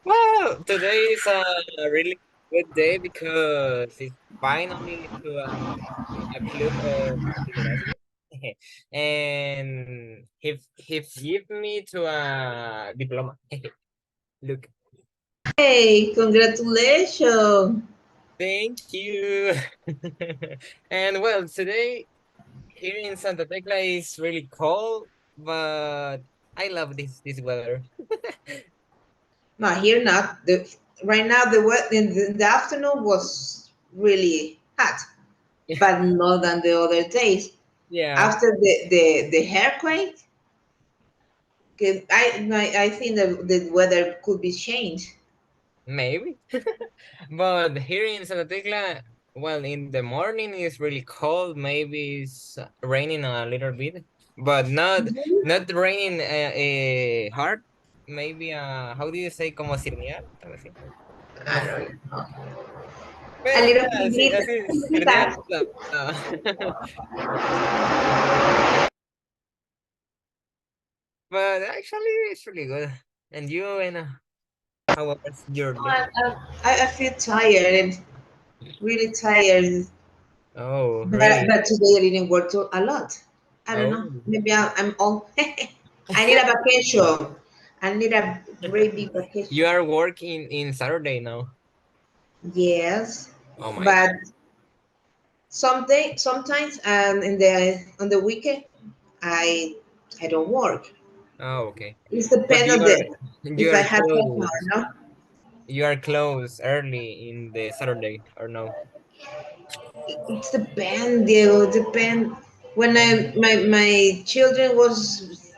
Well, today is a really good day because it's finally to a club of university, and he give me to a diploma. Look, Hey, congratulations. thank you. And well, today here in Santa Tecla is really cold, but I love this weather. No, here not. Right now the weather in the afternoon was really hot, but not than the other days. Yeah, After the earthquake, 'cause I think that the weather could be changed. maybe. But here in Santa Tecla, well, in the morning it's really cold. Maybe it's raining a little bit, but not raining hard. Maybe how do you say como sirnear? Algo así. I don't know. A Pero little yeah, así sirnear. pizza. No. But actually, it's really good. And you, and how was your day? I feel tired and really tired. Oh, really? But today I didn't work a lot. I don't know. Oh, Maybe I'm all. I need a vacation. I need a very big you vacation. are working in Saturday now. Yes, Oh my God. but sometimes in the on the weekend I I don't work. Oh, okay. It But depends on the you if I are have time or close. not. You are close early in the Saturday or no? It's depend. It depend. When my children was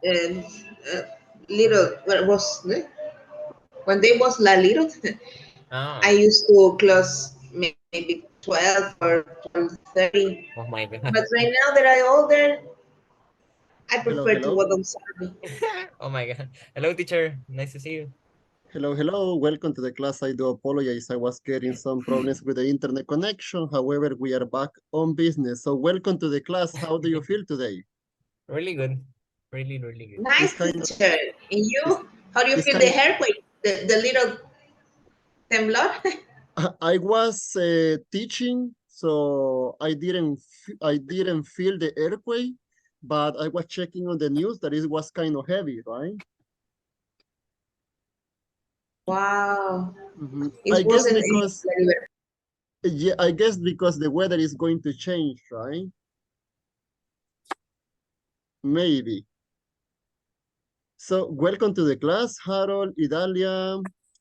uh, uh, little, when they was little, I Ah, used to close maybe 12 or 12:30. oh my But God. right now that I older, I Hello, prefer to hello. work on Saturday. Oh my God. Hello, teacher. Nice to see you. Hello, hello. Welcome to the class. I do apologize. I was getting some problems with the internet connection. However, we are back on business. So welcome to the class. How do you feel today? Really good. Really, really good. It's Nice kind of teacher. And it's, you, how do you it's feel the kind earthquake? The little temblor? I was teaching, so I didn't feel the earthquake, but I was checking on the news that it was kind of heavy, right? Wow. I It guess wasn't because yeah, I guess because the weather is going to change, right? Maybe. So welcome to the class, Harold, Idalia,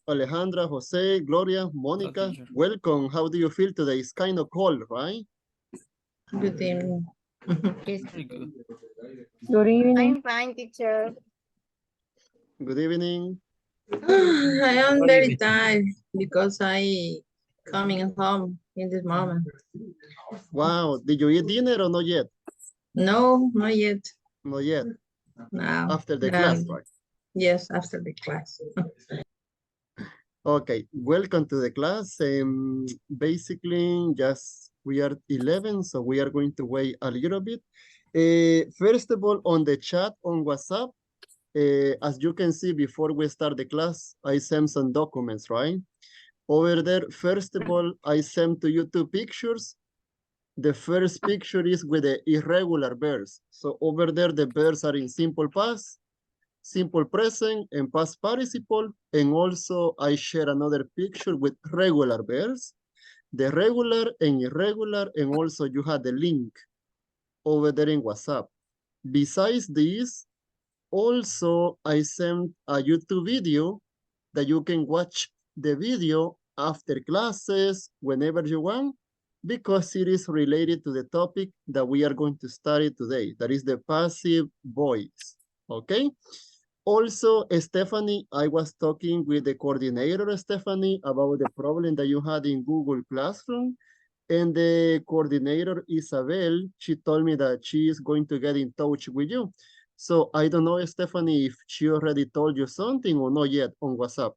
Alejandra, Jose, Gloria, Hello, Monica. teacher. Welcome. How do you feel today? It's kind of cold, right? Good evening. It's pretty good. Good evening. I'm fine, teacher. Good evening. I am What is very it? tired because I coming home in this moment. Wow. Did you eat dinner or not yet? No, not yet. Not yet. Now, After the class, right? yes, after the class. Okay. Welcome to the class. Basically, just we are 11, so we are going to wait a little bit. First of all, on the chat on WhatsApp, as you can see before we start the class, I sent some documents, right? Over there, first of all, I sent to you two pictures. The first picture is with the irregular verbs. So over there, the verbs are in simple past, simple present, and past participle. And also I share another picture with regular verbs, the regular and irregular, and also you have the link over there in WhatsApp. Besides this, also I sent a YouTube video that you can watch the video after classes, whenever you want, because it is related to the topic that we are going to study today. That is the passive voice, okay? Also, Stephanie, I was talking with the coordinator, Stephanie, about the problem that you had in Google Classroom. And the coordinator, Isabel, she told me that she is going to get in touch with you. So I don't know, Stephanie, if she already told you something or not yet on WhatsApp.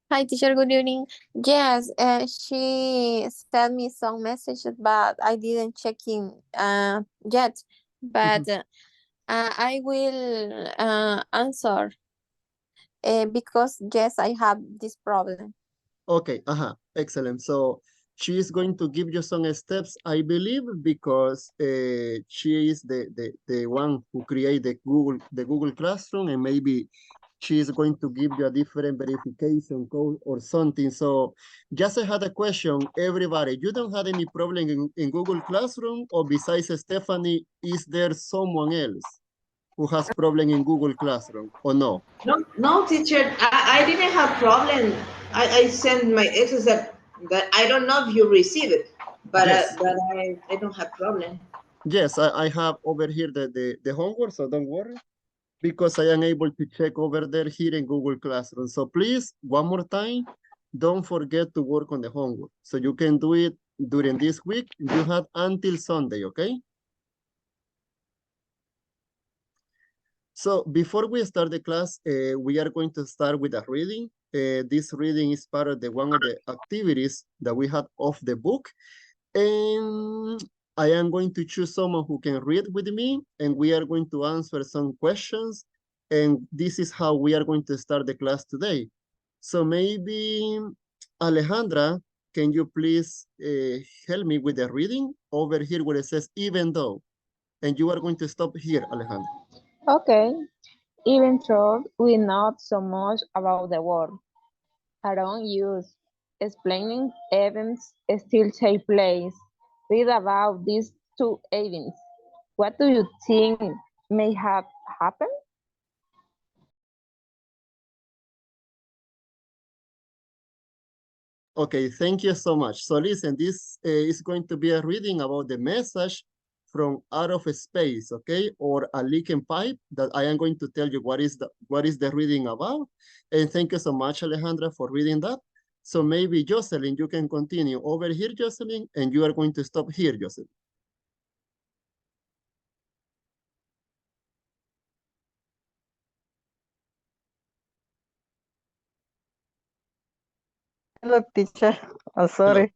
Hi, teacher. Good evening. Yes, she sent me some messages, but I didn't check in yet. But I will answer. because yes, I have this problem. Okay, excellent. So she is going to give you some steps, I believe, because she is the one who created the Google Classroom, and maybe she is going to give you a different verification code or something. So just I had a question, everybody, you don't have any problem in Google Classroom, or besides Stephanie, is there someone else who has problem in Google Classroom or no? No, no, teacher, I didn't have problem. I sent my exes that I don't know if you receive it, Yes. but I don't have problem. Yes, I have over here the homework, so don't worry, because I am able to check over there here in Google Classroom. So please, one more time, don't forget to work on the homework. So you can do it during this week. You have until Sunday, okay? So before we start the class, we are going to start with a reading. This reading is part of one of the activities that we had off the book. And I am going to choose someone who can read with me, and we are going to answer some questions. And this is how we are going to start the class today. So maybe, Alejandra, can you please help me with the reading over here where it says, even though, and you are going to stop here, Alejandra. Okay. Even though we know so much about the world around us, explaining events still take place. Read about these two events. What do you think may have happened? Okay, thank you so much. So listen, this is going to be a reading about the message from out of space, okay, or a leaking pipe that I am going to tell you what is the reading about. And thank you so much, Alejandra, for reading that. So maybe Jocelyn, you can continue over here, Jocelyn, and you are going to stop here, Jocelyn. Hello, teacher. I'm Hello. sorry.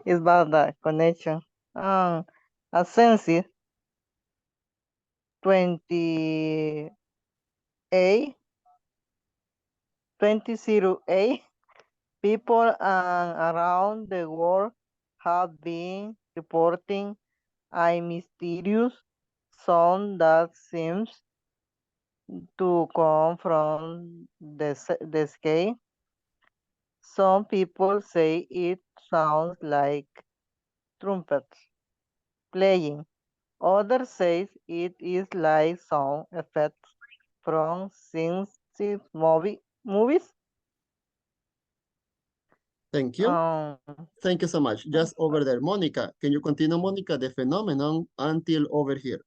It's about the connection. A census 28, 2008, people around the world have been reporting a mysterious sound that seems to come from the sky. Some people say it sounds like trumpets playing. Others say it is like sound effects from science movies. Thank you. Um, Thank you so much. Just over there. Monica, can you continue, Monica, the phenomenon until over here?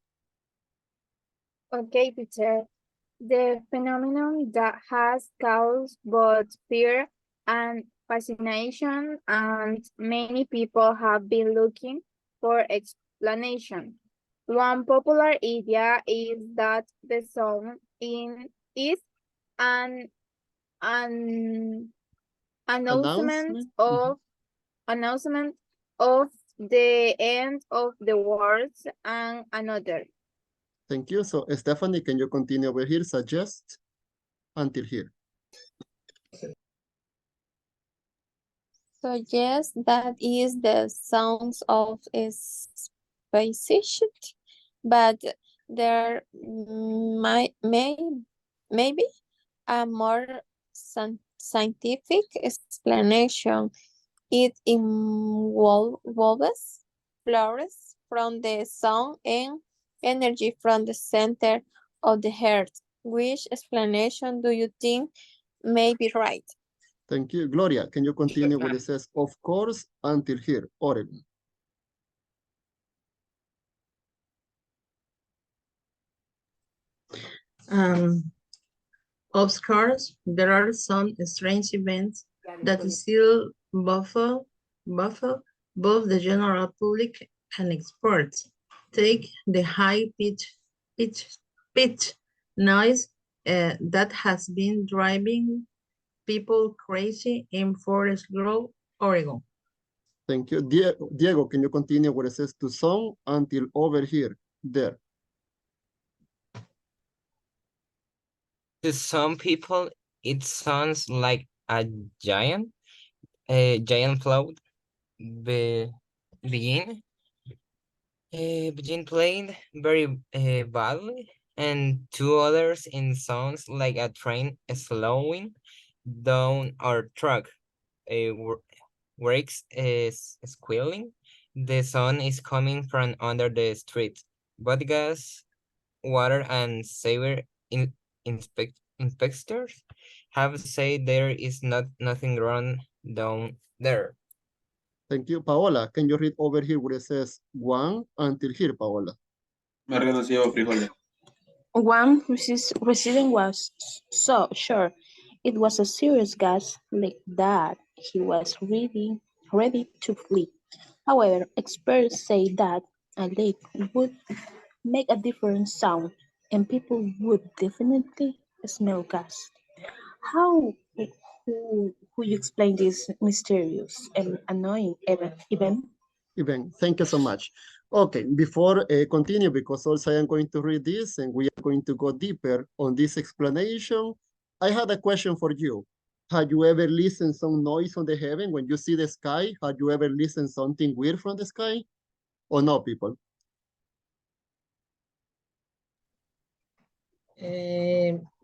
Okay, teacher. The phenomenon that has caused both fear and fascination, and many people have been looking for explanation. One popular idea is that the song is an, an announcement Announcement. of announcement of the end of the world, and another. Thank you. So Stephanie, can you continue over here? Suggest until here. So yes, that is the sounds of a spaceship, but there maybe a more scientific explanation. It involves flowers from the sun and energy from the center of the earth. Which explanation do you think may be right? Thank you. Gloria, can you continue with it says, of course, until here, Oregon. Of course, there are some strange events that still baffle both the general public and experts. Take the high pitch noise that has been driving people crazy in Forest Grove, Oregon. Thank you. Diego, can you continue where it says to some until over here, there? To some people, it sounds like a giant cloud be, begin begin playing very badly, and two others in sounds like a train slowing down our truck. Brakes is squealing. The sun is coming from under the street. But gas, water, and sewer inspectors have said there is nothing wrong down there. Thank you. Paola, can you read over here where it says one until here, Paola? One resident was so sure it was a serious gas leak that he was ready to flee. However, experts say that a leak would make a different sound and people would definitely smell gas. How who you explain this mysterious and annoying event? Even, thank you so much. Okay, before continue, because also I am going to read this and we are going to go deeper on this explanation. I had a question for you. Had you ever listened some noise on the heaven when you see the sky? Had you ever listened something weird from the sky? Or no, people?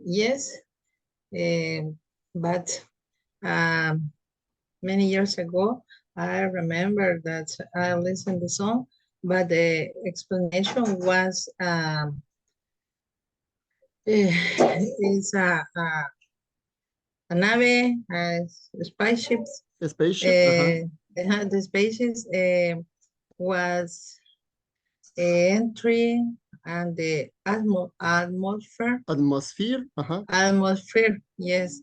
Yes, but many years ago, I remember that I listened the song, but the explanation was it's a nave, spaceships. A spaceship? The spaceships was entry and the atmosphere. Atmosphere? Atmosphere, yes.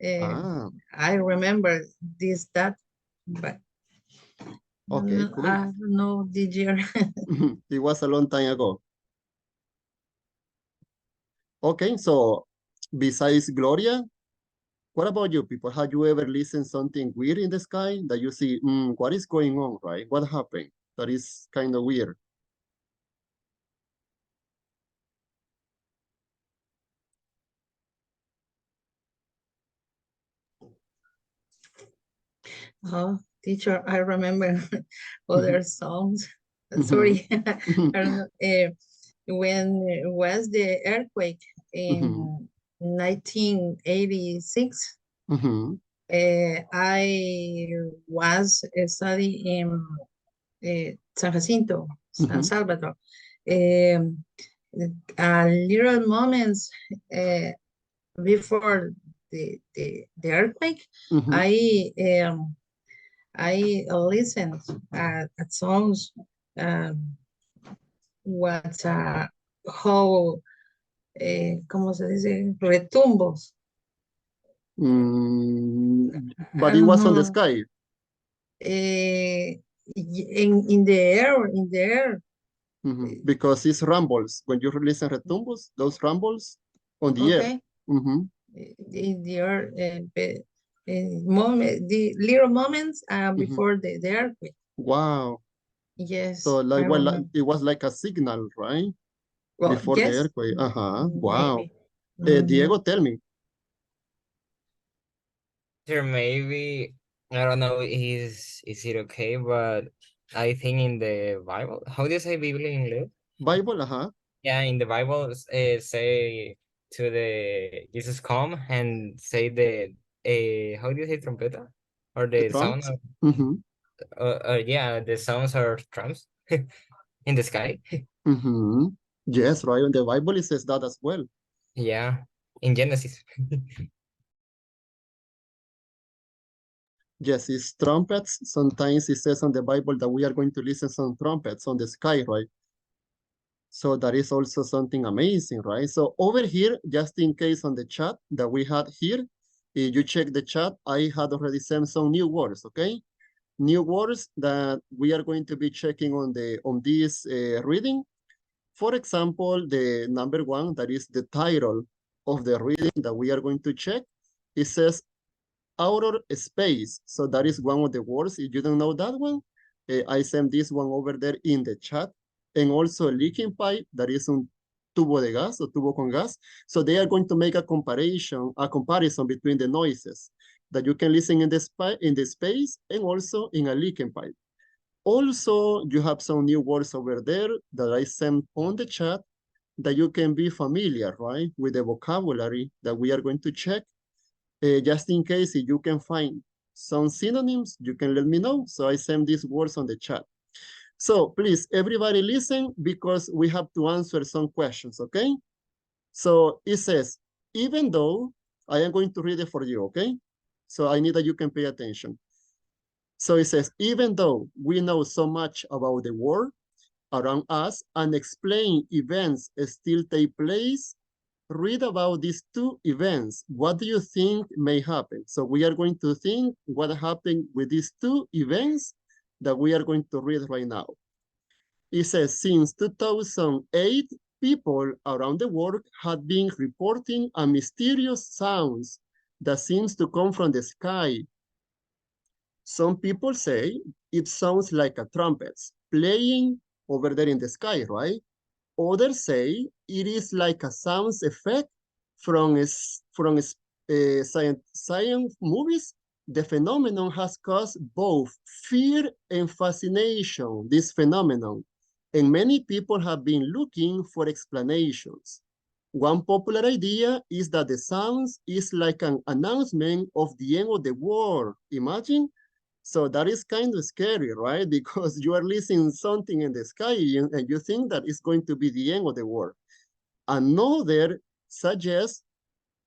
Ah, I remember that, but okay, cool. I don't know the year. It was a long time ago. Okay, so besides Gloria, what about you people? Have you ever listened something weird in the sky that you see, what is going on, right? What happened? That is kind of weird. Oh, teacher, I remember other songs. Sorry, I don't know. When was the earthquake in 1986? I was studying in San Jacinto, San Salvador. A little moments before the earthquake, I listened at songs. What how ¿cómo se dice? Retumbos. But it was on the sky. In the air. Because it's rumbles. When you listen retumbos, those rumbles on the air. In the air, the little moments before the earthquake. Wow. Yes. So like it was like a signal, right? Well, before yes, the earthquake. Wow. Maybe. Diego, tell me. There maybe I don't know is it okay, but I think in the Bible, how do you say Bible in English? Bible, Yeah, in the Bible, say to the Jesus come and say the how do you say trompeta or the sound Trumps? of yeah, the sounds are trumps in the sky. Yes, right. In the Bible, it says that as well. Yeah, in Genesis. Yes, it's trumpets. Sometimes it says on the Bible that we are going to listen some trumpets on the sky, right? So that is also something amazing, right? So over here, just in case on the chat that we had here, if you check the chat, I had already sent some new words, okay? New words that we are going to be checking on this reading. For example, the number one, that is the title of the reading that we are going to check. It says outer space. So that is one of the words. If you don't know that one, I sent this one over there in the chat. And also leaking pipe, that is tubo de gas or tubo con gas. So they are going to make a comparison between the noises that you can listen in the space and also in a leaking pipe. Also, you have some new words over there that I sent on the chat that you can be familiar, right, with the vocabulary that we are going to check. Just in case if you can find some synonyms, you can let me know. So I send these words on the chat. So please, everybody listen because we have to answer some questions, okay? So it says, even though, I am going to read it for you, okay? So I need that you can pay attention. So it says, even though we know so much about the world around us, unexplained events still take place. Read about these two events. What do you think may happen? So we are going to think what happened with these two events that we are going to read right now. It says, since 2008, people around the world had been reporting a mysterious sounds that seems to come from the sky. Some people say it sounds like a trumpet playing over there in the sky, right? Others say it is like a sound effect from science movies. The phenomenon has caused both fear and fascination, this phenomenon, and many people have been looking for explanations. One popular idea is that the sound is like an announcement of the end of the world. Imagine. So that is kind of scary, right? Because you are listening something in the sky and you think that it's going to be the end of the world. Another suggests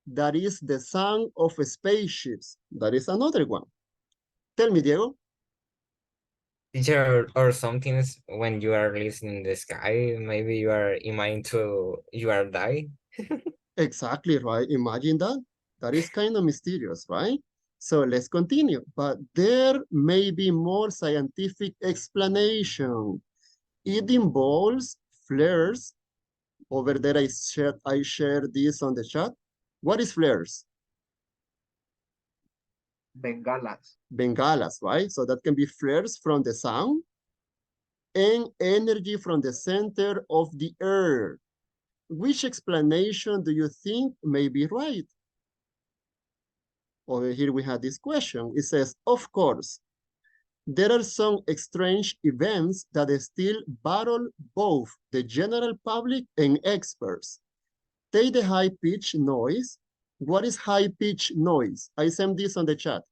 that is the sound of spaceships. That is another one. Tell me, Diego. Teacher, or something when you are listening the sky, maybe you are imagining to you are dying. Exactly, right? Imagine that. That is kind of mysterious, right? So let's continue. But there may be more scientific explanation. It involves flares. Over there, I shared this on the chat. What is flares? Bengalas. Bengalas, right? So that can be flares from the sun and energy from the center of the earth. Which explanation do you think may be right? Over here we have this question. It says, of course, there are some strange events that still battle both the general public and experts. Take the high-pitched noise. What is high-pitched noise? I sent this on the chat.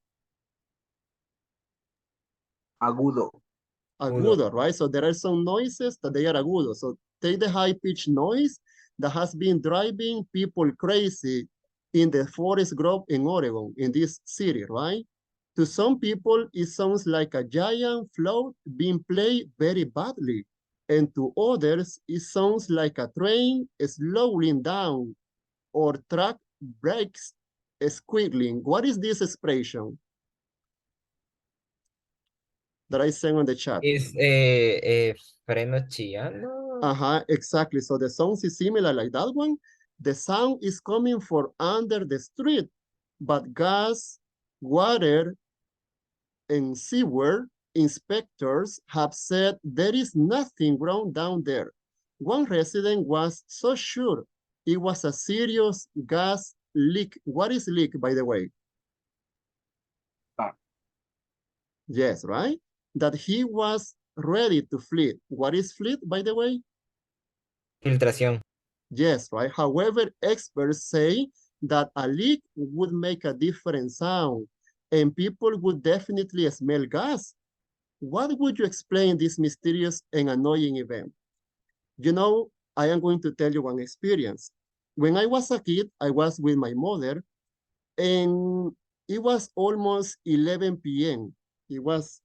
Agudo. Agudo, right? So there are some noises that they are agudo. So take the high-pitched noise that has been driving people crazy in the forest grove in Oregon, in this city, right? To some people, it sounds like a giant float being played very badly. And to others, it sounds like a train slowing down or truck brakes squiggling. What is this expression that I sent on the chat? Is freno chillando? Exactly. So the sound is similar like that one. The sound is coming from under the street, but gas, water, and sewer inspectors have said there is nothing wrong down there. One resident was so sure it was a serious gas leak. What is leak, by the way? Yes, right? That he was ready to flee. What is flee, by the way? Filtración. Yes, right? However, experts say that a leak would make a different sound and people would definitely smell gas. What would you explain this mysterious and annoying event? You know, I am going to tell you one experience. When I was a kid, I was with my mother and it was almost 11 p.m. It was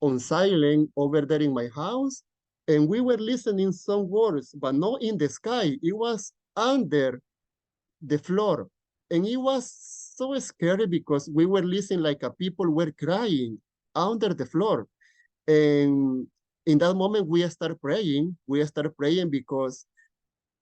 on silent over there in my house and we were listening some words, but not in the sky. It was under the floor. And it was so scary because we were listening like people were crying under the floor. And in that moment, we started praying. We started praying because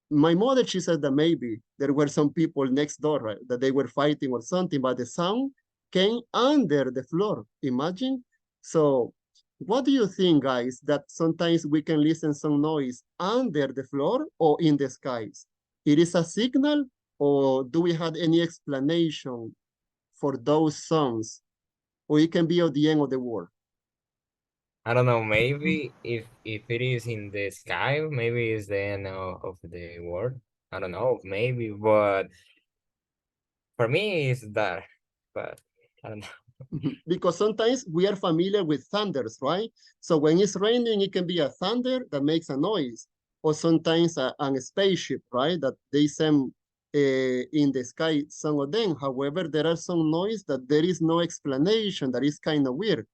my mother, she said that maybe there were some people next door, right, that they were fighting or something, but the sound came under the floor. Imagine. So What do you think, guys, that sometimes we can listen some noise under the floor or in the skies? It is a signal, or do we have any explanation for those sounds? Or it can be at the end of the world. I don't know, maybe if it is in the sky, maybe it's the end of the world. I don't know, maybe, but for me it's that. But I don't know. Because sometimes we are familiar with thunders, right? So when it's raining, it can be a thunder that makes a noise, or sometimes a spaceship, right? That they send in the sky, some of them. However, there are some noise that there is no explanation, that is kind of weird.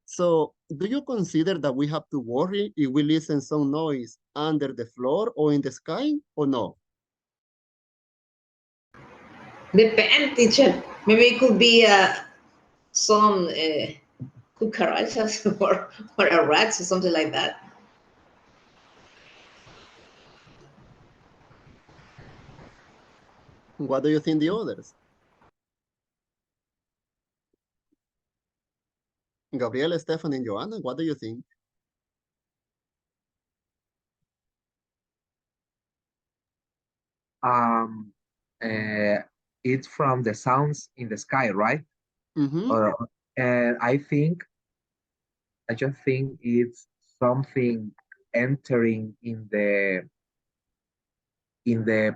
So do you consider that we have to worry if we listen some noise under the floor or in the sky, or no? Depend, teacher. Maybe it could be some cucarachas or a rats or something like that. What do you think the others? Gabriel, Stephanie, and Joanna, what do you think? Um, uh, it's from the sounds in the sky, right? Mm-hmm, Or and I just think it's something entering in the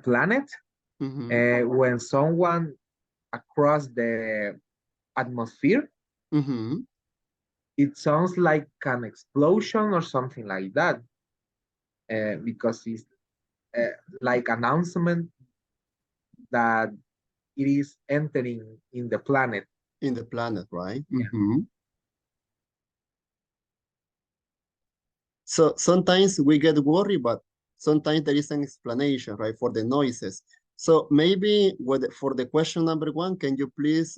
planet. mm-hmm, When someone across the atmosphere, mm-hmm. it sounds like an explosion or something like that. Because it's like announcement that it is entering in the planet. In the planet, right? Yeah. Mm-hmm. So sometimes we get worried, but sometimes there is an explanation, right, for the noises. So maybe for the question number one, can you please,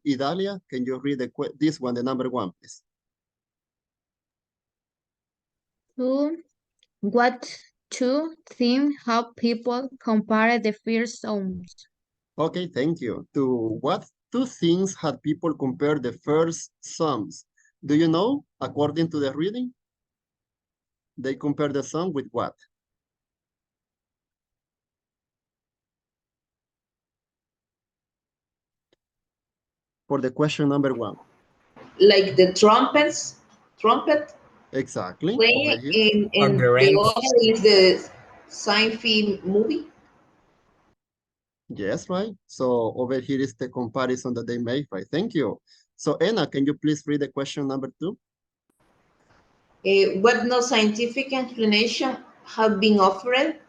Idalia, can you read this one, the number one, please? Two, what two things help people compare the fear zones? Okay, thank you. To what two things had people compare the first songs? Do you know, according to the reading, they compare the song with what? For the question number one. Like the trumpet Exactly, over playing here. On in the the rain. other is the sci-fi movie. Yes, right. So over here is the comparison that they made, right? Thank you. So Anna, can you please read the question number two? What no scientific explanation have been offered?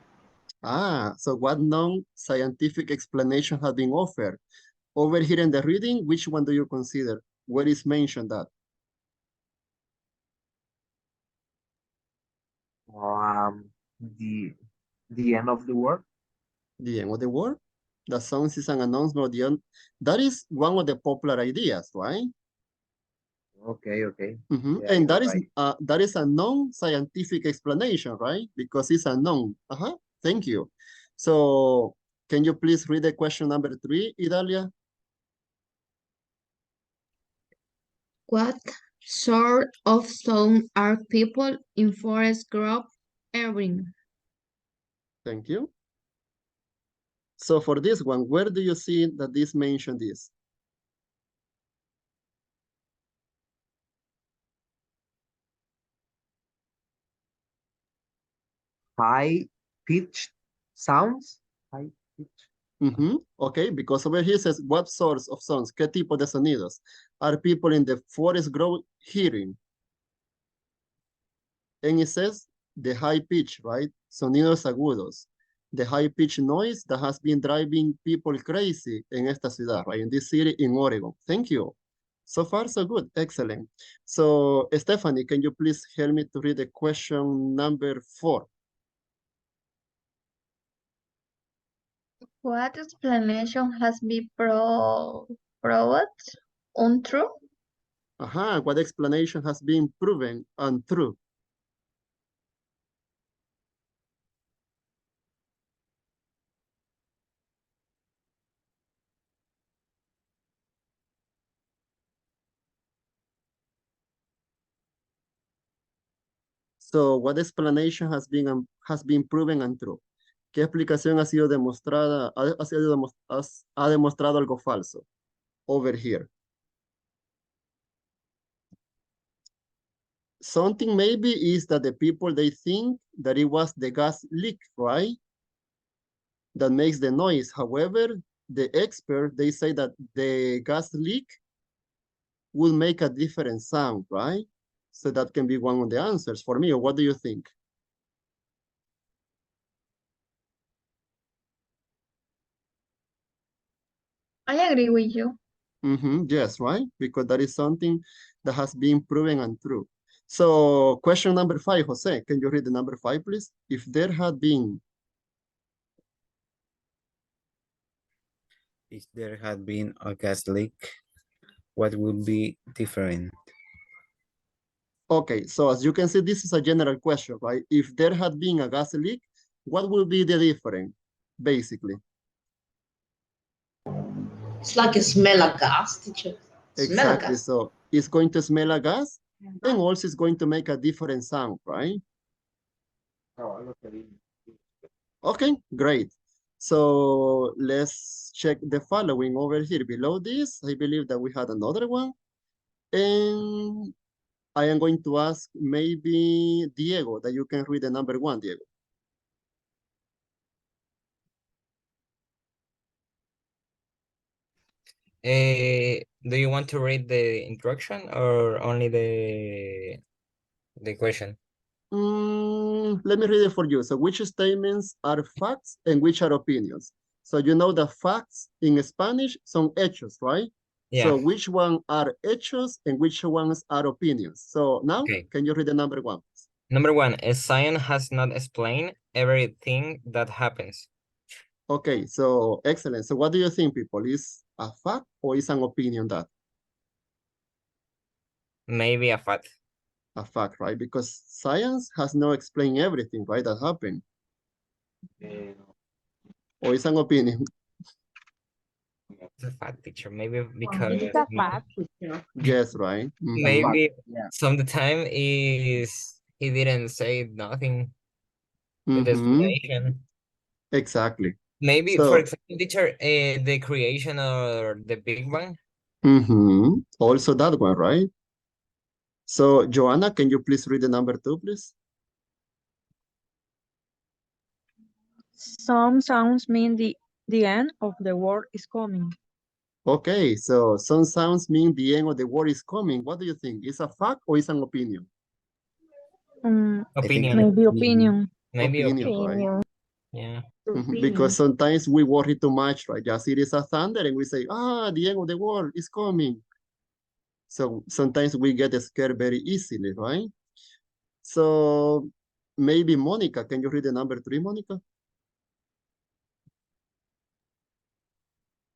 So what non-scientific explanation has been offered? Over here in the reading, which one do you consider? Where is mentioned that? Um, the the end of the world. The end of the world? The songs is an announcement of the end. That is one of the popular ideas, right? Okay, okay. Yeah, And you're right. that is a non-scientific explanation, right? Because it's unknown. Thank you. So can you please read the question number three, Idalia? What sort of sound are people in Forest Grove hearing? Thank you. So for this one, where do you see that this mentioned is? High pitched sounds. High pitch. Okay, because over here says what sorts of sounds, qué tipo de sonidos are people in the forest grove hearing? And it says the high pitch, right? Sonidos agudos. The high pitch noise that has been driving people crazy in esta ciudad, right? In this city in Oregon. Thank you. So far, so good. Excellent. So, Stephanie, can you please help me to read the question number four? What explanation has been proved untrue? What explanation has been proven untrue? So what explanation has been proven untrue? ¿Qué explicación ha sido demostrada, ha demostrado algo falso? Over here. Something maybe is that the people, they think that it was the gas leak, right? That makes the noise. However, the expert, they say that the gas leak will make a different sound, right? So that can be one of the answers for me. Or what do you think? I agree with you. Yes, right? Because that is something that has been proven untrue. So question number 5, Jose, can you read the number 5, please? If there had been a gas leak, what would be different? Okay, so as you can see, this is a general question, right? If there had been a gas leak, what will be the difference, basically? It's like a smell of gas, teacher. Smell of Exactly, gas. so it's going to smell a gas, and also it's going to make a different sound, right? Okay, great. So let's check the following over here. Below this, I believe that we had another one. And I am going to ask maybe Diego, that you can read the number 1, Diego. Do you want to read the instruction or only the question? Let me read it for you. So which statements are facts and which are opinions? So you know the facts in Spanish son hechos, right? Yeah. So which one are hechos and which ones are opinions? So now, Okay. can you read the number 1? Number 1, a science has not explained everything that happens. Okay, so excellent. So what do you think, people? Is a fact or is an opinion that? Maybe a fact. A fact, right? Because science has not explained everything, right, that happened. Or it's an opinion. It's a fact, teacher. Maybe because It's a fact. Yes, right? maybe some of the time is he didn't say nothing with explanation. Exactly. Maybe, for So, example, teacher, the creation or the Big Bang. also that one, right? So, Joanna, can you please read the number 2, please? Some sounds mean the end of the world is coming. Okay, so some sounds mean the end of the world is coming. What do you think? Is a fact or is an opinion? Opinion. Maybe opinion. Maybe Opinion, right? Yeah. Because sometimes we worry too much, right? Just it is a thunder and we say, the end of the world is coming. So sometimes we get scared very easily, right? So maybe Monica, can you read the number 3, Monica?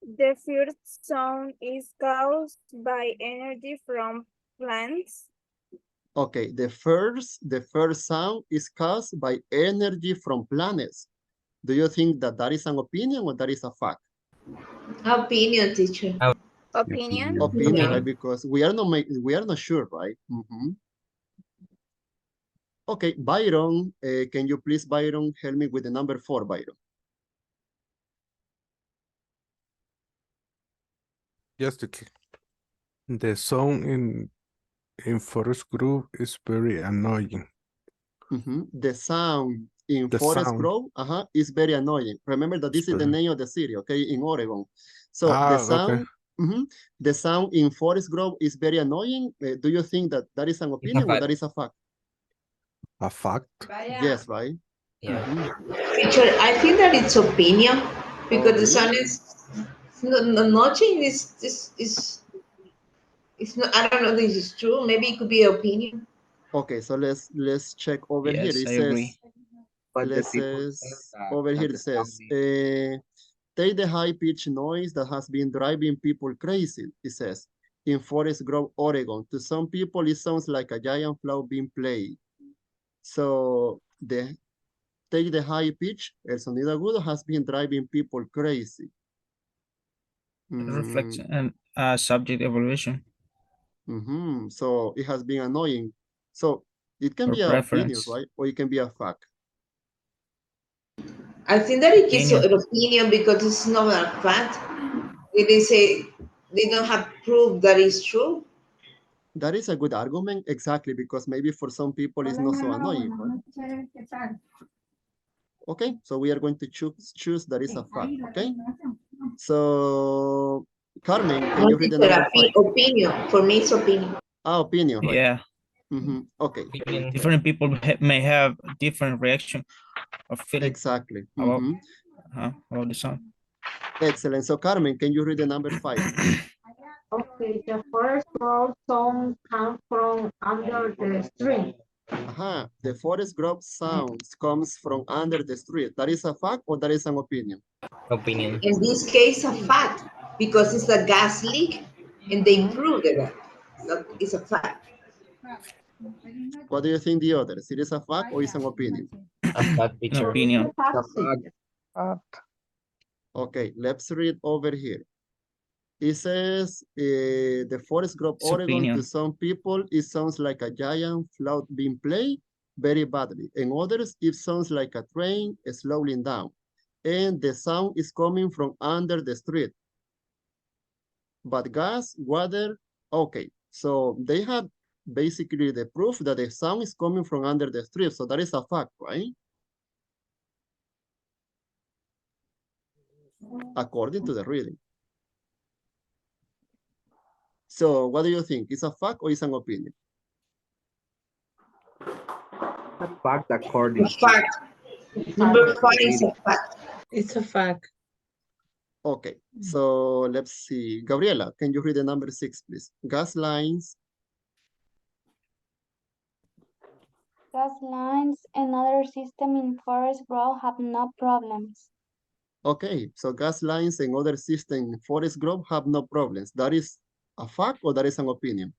The first sound is caused by energy from plants. Okay, the first sound is caused by energy from planets. Do you think that that is an opinion or that is a fact? Opinion, teacher. Opinion. Opinion, right? Because we are not sure, right? Okay, Byron, can you please, Byron, help me with the number 4, Byron? Yes, the sound in forest group is very annoying. The sound in The Forest sound. Grove is very annoying. Remember that this is the name of the city, okay, in Oregon. So okay. The sound in Forest Grove is very annoying. Do you think that that is an opinion or that is a fact? A fact? Yes, right? Yeah. Teacher, I think that it's opinion because the sun is nothing is not, I don't know if this is true. Maybe it could be opinion. Okay, so let's check over here. Yes, It I says, agree. But the let's people says says that, over here that it says, take the high-pitched noise that has been driving people crazy, it says, in Forest Grove, Oregon. To some people, it sounds like a giant flower being played. So take the high pitch, el sonido agudo has been driving people crazy. reflects an subject evaluation. So it has been annoying. So It can or be an opinion, preference. right? Or it can be a fact. I think that it is Opinion. an opinion because it's not a fact. They didn't say they don't have proof that it's true. That is a good argument, exactly, because maybe for some people it's not so annoying, right? Okay, so we are going to choose that is a fact, okay? So, Carmen, can No, you read the teacher, number 5? opinion. For me, it's opinion. Ah, opinion, right? Yeah. Okay. Different people may have different reaction or feeling Exactly. about the song. Excellent. So, Carmen, can you read the number 5, please? Okay, the forest grove sound comes from under the street. The forest grove sounds comes from under the street. That is a fact or that is an opinion? Opinion. In this case, a fact because it's a gas leak, and they proved that it's a fact. What do you think the others? It is a fact or is an opinion? A fact, teacher. Opinion. Okay, let's read over here. It says the forest grove It's Oregon opinion. to some people it sounds like a giant flute being played very badly. And others it sounds like a train slowing down. And the sound is coming from under the street. But gas, water, okay. So they have basically the proof that the sound is coming from under the street. So that is a fact, right? According to the reading. So what do you think? Is a fact or is an opinion? A fact according A fact. Number 5 is a fact. It's a fact. Okay, so let's see. Gabriela, can you read the number 6, please? Gas lines. Gas lines and other systems in Forest Grove have no problems. Okay, so gas lines and other systems in Forest Grove have no problems. That is a fact or that is an opinion?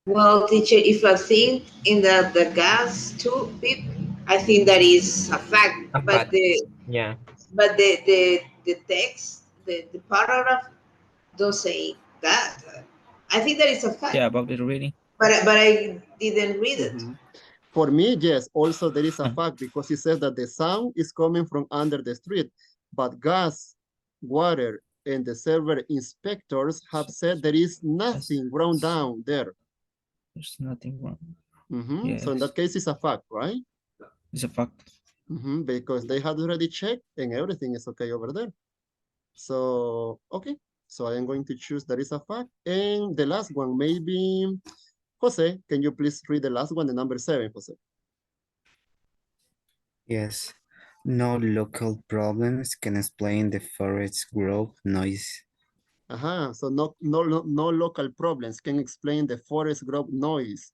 Well, teacher, if I think in the gas tube, I think that is a fact. A But fact. the Yeah. but the text, the paragraph don't say that. I think that is a fact. Yeah, about the reading. But I didn't read it. For me, yes, also there is a fact because it says that the sound is coming from under the street, but gas, water, and the server inspectors have said there is nothing wrong down there. There's nothing wrong. So in that case, it's a fact, right? It's a fact. Because they had already checked and everything is okay over there. So, okay. So I am going to choose that is a fact. And the last one, maybe, Jose, can you please read the last one, the number 7, Jose? Yes. No local problems can explain the forest grove noise. So no local problems can explain the forest grove noise.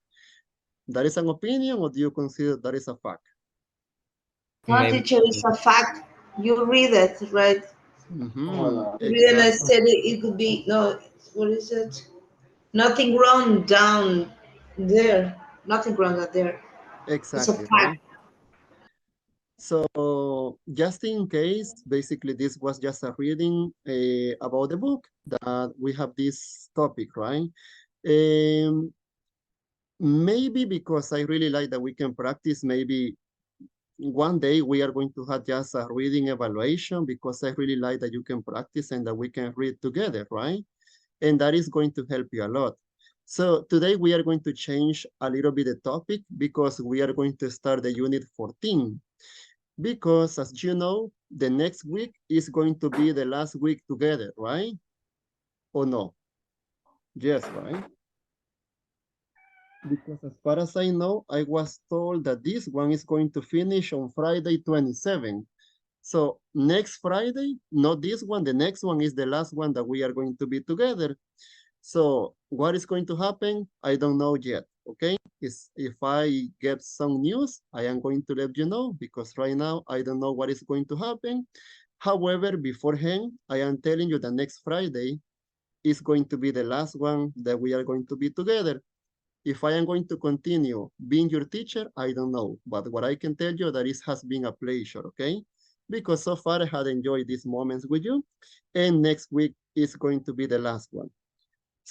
That is an opinion or do you consider that is a fact? No, teacher, it's a fact. You read it, right? You read and I Exactly. said it could be, no, what is it? Nothing wrong down there. Nothing wrong down there. It's a Exactly, fact. right? So just in case, basically this was just a reading about the book that we have this topic, right? Maybe because I really like that we can practice, maybe one day we are going to have just a reading evaluation because I really like that you can practice and that we can read together, right? And that is going to help you a lot. So today we are going to change a little bit the topic because we are going to start the unit 14. Because as you know, the next week is going to be the last week together, right? Or no? Yes, right? Because as far as I know, I was told that this one is going to finish on Friday 27. So next Friday, not this one, the next one is the last one that we are going to be together. So what is going to happen? I don't know yet, okay? If I get some news, I am going to let you know because right now I don't know what is going to happen. However, beforehand, I am telling you that next Friday is going to be the last one that we are going to be together. If I am going to continue being your teacher, I don't know. But what I can tell you that it has been a pleasure, okay? Because so far I had enjoyed these moments with you. And next week is going to be the last one.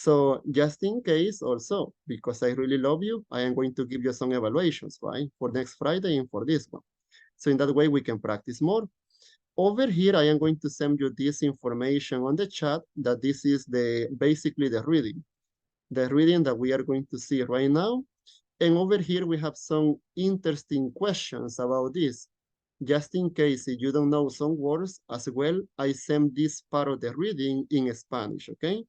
So just in case also, because I really love you, I am going to give you some evaluations, right? For next Friday and for this one. So in that way, we can practice more. Over here, I am going to send you this information on the chat that this is basically the reading that we are going to see right now. And over here, we have some interesting questions about this. Just in case if you don't know some words as well, I send this part of the reading in Spanish, okay?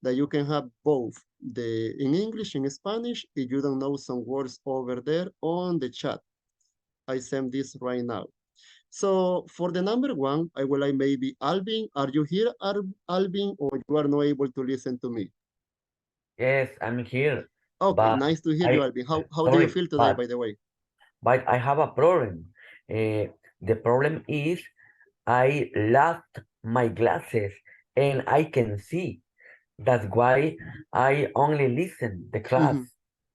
That you can have both in English and Spanish if you don't know some words over there on the chat. I send this right now. So for the number one, I will like maybe Alvin. Are you here, Alvin, or you are not able to listen to me? Yes, I'm here. Okay, But nice to hear you, Alvin. How do you sorry, feel today, by the way? but I have a problem. The problem is I lost my glasses and I can see. That's why I only listen the class.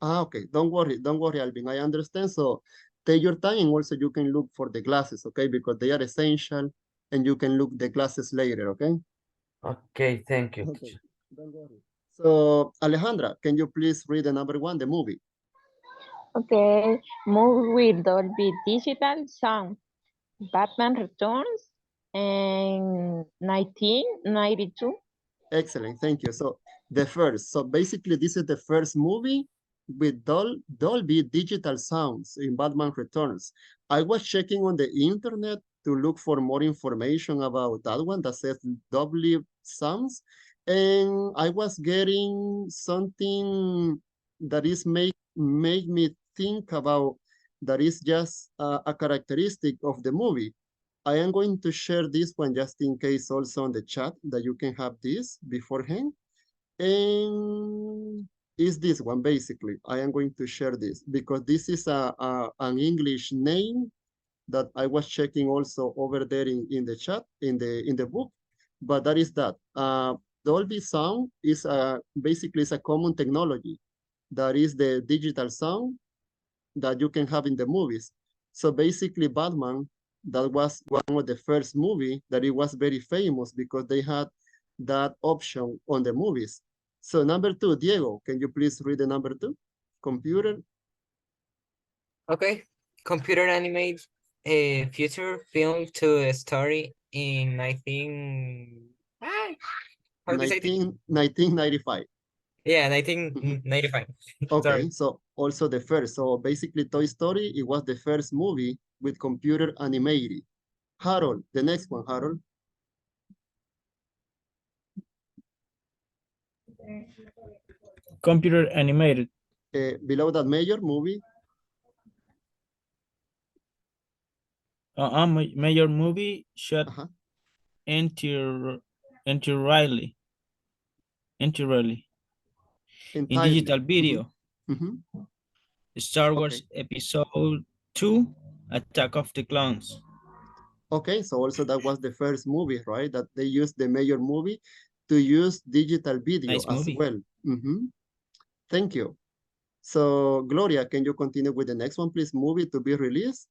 Okay. Don't worry, Alvin. I understand. So take your time, and also you can look for the glasses, okay? Because they are essential, and you can look the glasses later, okay? Okay, thank you. Okay, don't worry. So Alejandra, can you please read the number one, the movie? Okay, movie with Dolby Digital Sound, Batman Returns, and 1992. Excellent, thank you. So basically this is the first movie with Dolby Digital Sounds in Batman Returns. I was checking on the internet to look for more information about that one that says Dolby Sounds, and I was getting something that is make me think about that is just a characteristic of the movie. I am going to share this one just in case also on the chat that you can have this beforehand. And is this one basically. I am going to share this because this is an English name that I was checking also over there in the chat, in the book. But that is that. Dolby sound is basically is a common technology. That is the digital sound that you can have in the movies. So basically Batman, that was one of the first movie that it was very famous because they had that option on the movies. So number two, Diego, can you please read the number two? Computer. Okay. Computer animated a future film to a story in I think how to say it? 1995. Yeah, 1995. Okay, Sorry. so also the first. So basically Toy Story, it was the first movie with computer animated. Harold, the next one, Harold. Computer animated. Below that, major movie. Major movie shot entirely in digital video. Star Wars Episode 2, Attack of the Clones. Okay, so also that was the first movie, right? That they used the major movie to use digital video as well. Thank you. So Gloria, can you continue with the next one, please? Movie to be released.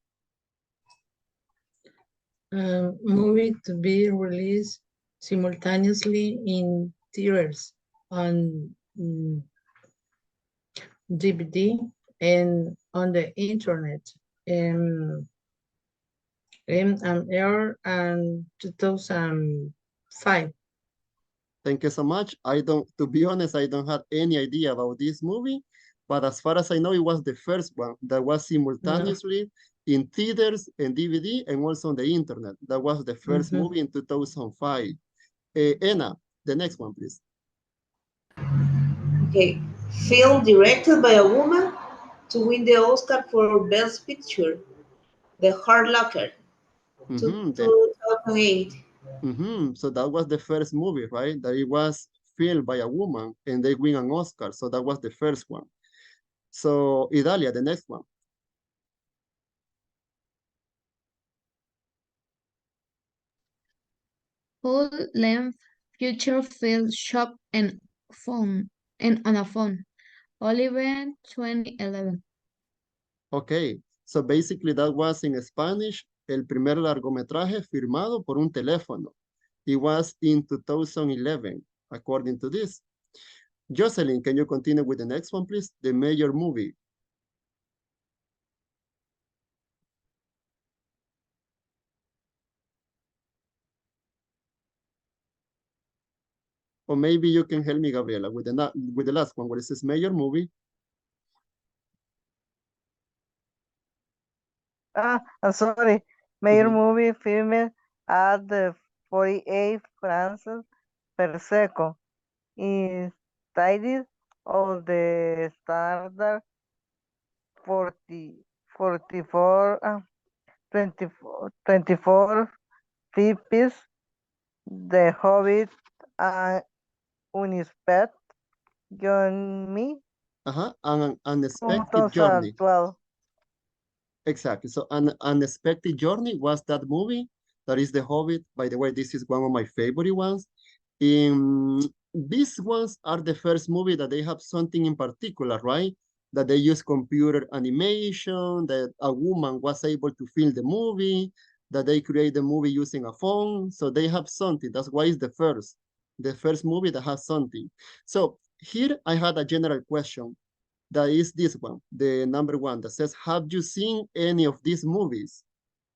Movie to be released simultaneously in theaters on DVD and on the internet in air and 2005. Thank you so much. To be honest, I don't have any idea about this movie, but as far as I know, it was the first one that was simultaneously in theaters and DVD and also on the internet. That was the first movie in 2005. Anna, the next one, please. Okay, film directed by a woman to win the Oscar for Best Picture, The Hard Locker, 2008. So that was the first movie, right? That it was filmed by a woman and they win an Oscar. So that was the first one. So Idalia, the next one. Full-length feature film shop and phone and on a phone. Oliver 2011. Okay, so basically that was in Spanish, el primer largometraje firmado por un teléfono. It was in 2011, according to this. Jocelyn, can you continue with the next one, please? The major movie. Or maybe you can help me, Gabriela, with the last one, where it says major movie. I'm sorry. Major movie filmed at the 48 francs per second instead of the standard 40, 44, 24 films, The Hobbit and Unexpected Journey An unexpected journey. 2012. Exactly. So an unexpected journey was that movie. That is The Hobbit. By the way, this is one of my favorite ones. These ones are the first movie that they have something in particular, right? That they use computer animation, that a woman was able to film the movie, that they create the movie using a phone. So they have something. That's why it's the first movie that has something. So here I had a general question. That is this one, the number one that says, have you seen any of these movies?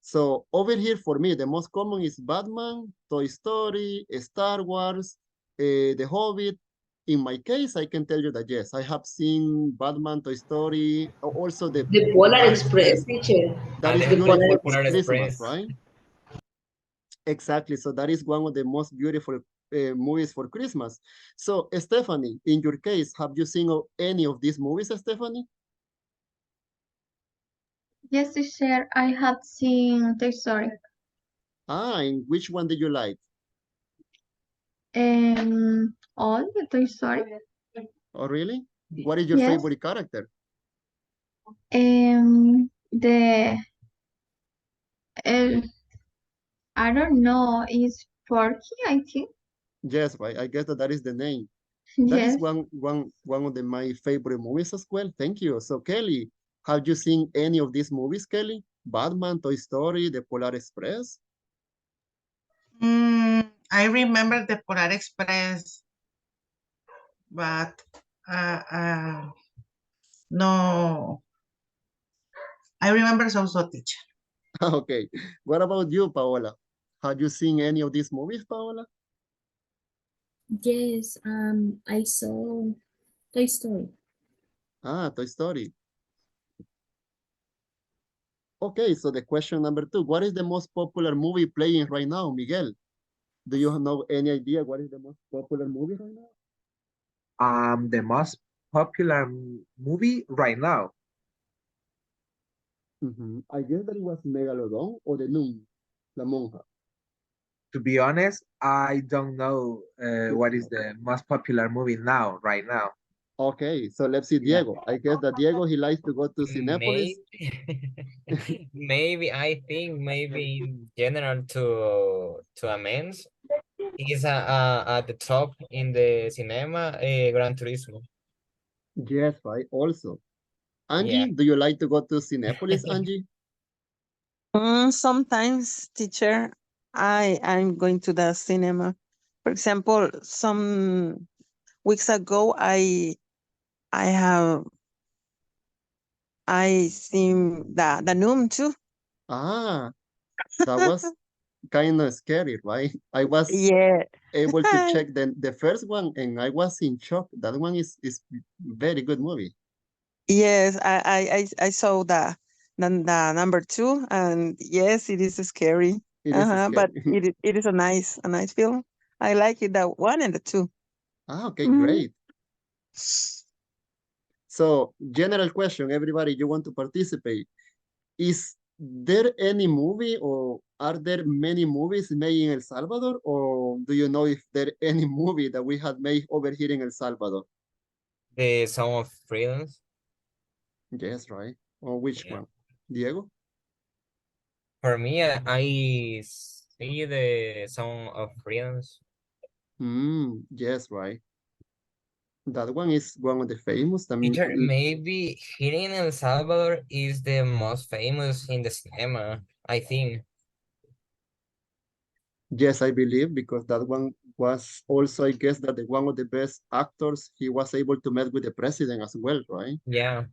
So over here for me, the most common is Batman, Toy Story, Star Wars, The Hobbit. In my case, I can tell you that yes, I have seen Batman, Toy Story, also the The Polar Polar Express, Express. teacher. That is The beautiful Polar for Polar Christmas, Express. right? Exactly. So that is one of the most beautiful movies for Christmas. So Stephanie, in your case, have you seen any of these movies, Stephanie? Yes, teacher, I have seen Toy Story. And which one did you like? All the Toy Story. Oh, really? What is your Yes. favorite character? The el, I don't know, is Porky, I think. Yes, right. I guess that is the name. That is Yes. one of my favorite movies as well. Thank you. So Kelly, have you seen any of these movies, Kelly? Batman, Toy Story, The Polar Express? I remember the Polar Express, but no, I remember so teacher. Okay. What about you, Paola? Have you seen any of these movies, Paola? Yes, I saw Toy Story. Toy Story. Okay, so the question number two, what is the most popular movie playing right now, Miguel? Do you know any idea what is the most popular movie right now? The most popular movie right now. I guess that it was Megalodon or the Nun, La Monja. To be honest, I don't know what is the most popular movie now, right now. Okay, so let's see Yeah. Diego. I guess that Diego, he likes to go to Cinepolis. Maybe I think maybe in general to amends is at the top in the cinema, Gran Turismo. Yes, right, also. Yeah. Angie, do you like to go to Cinepolis, Angie? Sometimes, teacher, I'm going to the cinema. For example, some weeks ago, I seen the Noom too. Ah, that was kind of scary, right? I was Yeah. able to check the first one and I was in shock. That one is very good movie. Yes, I saw the number two, and yes, it is scary. It is But scary. it is a nice film. I like it, the one and the two. Okay, Mhm. great. So, general question, everybody, you want to participate. Is there any movie or are there many movies made in El Salvador? Or do you know if there any movie that we had made over here in El Salvador? The Song of Freedom. Yes, right. Or which Yeah. one? Diego? For me, I see the Song of Freedoms. Yes, right. That one is one of the famous. I mean, Teacher, maybe here in El Salvador is the most famous in the cinema, I think. Yes, I believe, because that one was also, I guess, that the one of the best actors, he was able to meet with the president as well, right? Yeah.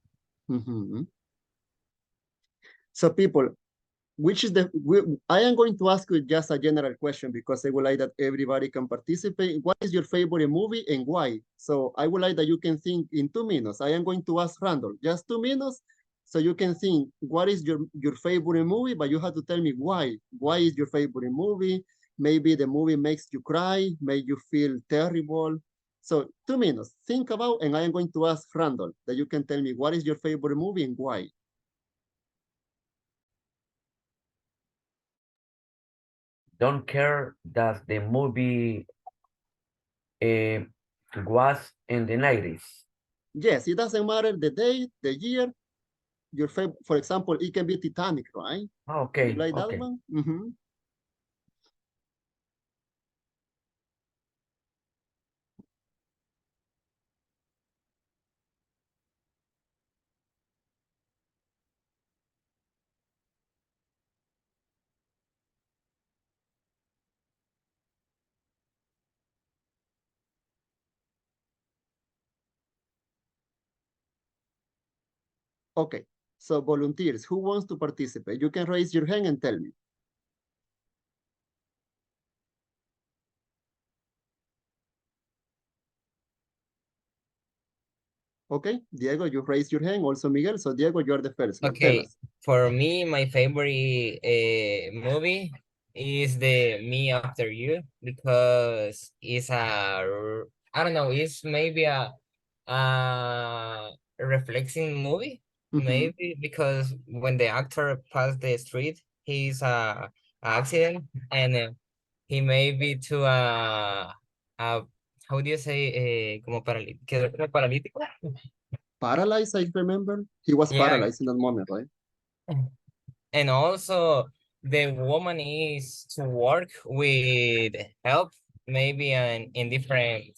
So people, which is I am going to ask you just a general question because I would like that everybody can participate. What is your favorite movie and why? So I would like that you can think in 2 minutes. I am going to ask random, just 2 minutes. So you can think what is your favorite movie, but you have to tell me why. Why is your favorite movie? Maybe the movie makes you cry, make you feel terrible. So 2 minutes, think about, and I am going to ask random that you can tell me what is your favorite movie and why. Don't care that the movie was in the 90s. Yes, it doesn't matter the date, the year. Your favorite, for example, it can be Titanic, right? Okay, You like that okay. one? Okay, so volunteers, who wants to participate? You can raise your hand and tell me. Okay, Diego, you raise your hand. Also, Miguel. So, Diego, you are the first one. Tell Okay, us. for me, my favorite movie is the Me After You because it's I don't know, it's maybe a reflecting movie, maybe because when the actor passed the street, he's accident and he may be to a how do you say como paralítico? Paralyzed, I remember. He was Yeah. paralyzed in that moment, right? And also the woman is to work with help, maybe in different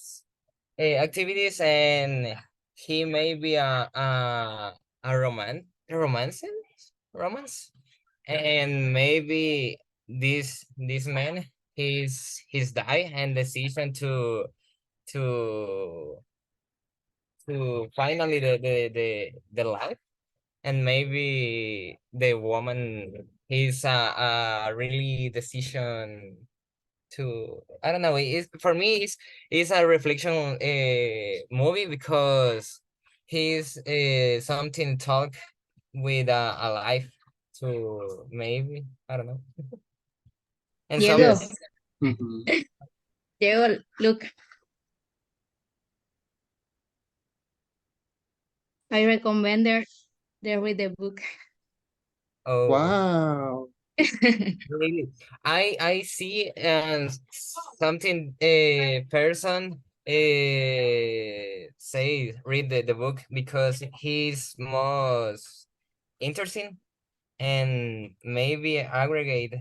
activities, and he may be a romance, and maybe this man he's die and decision to finally the life, and maybe the woman is a really decision to I don't know. It's for me it's a reflection movie because he's something talk with a life to maybe I don't know. And some Diego, Yes. Diego, look, I recommend they read the book. oh Wow. really I see something person say read the book because he's most interesting and maybe aggregate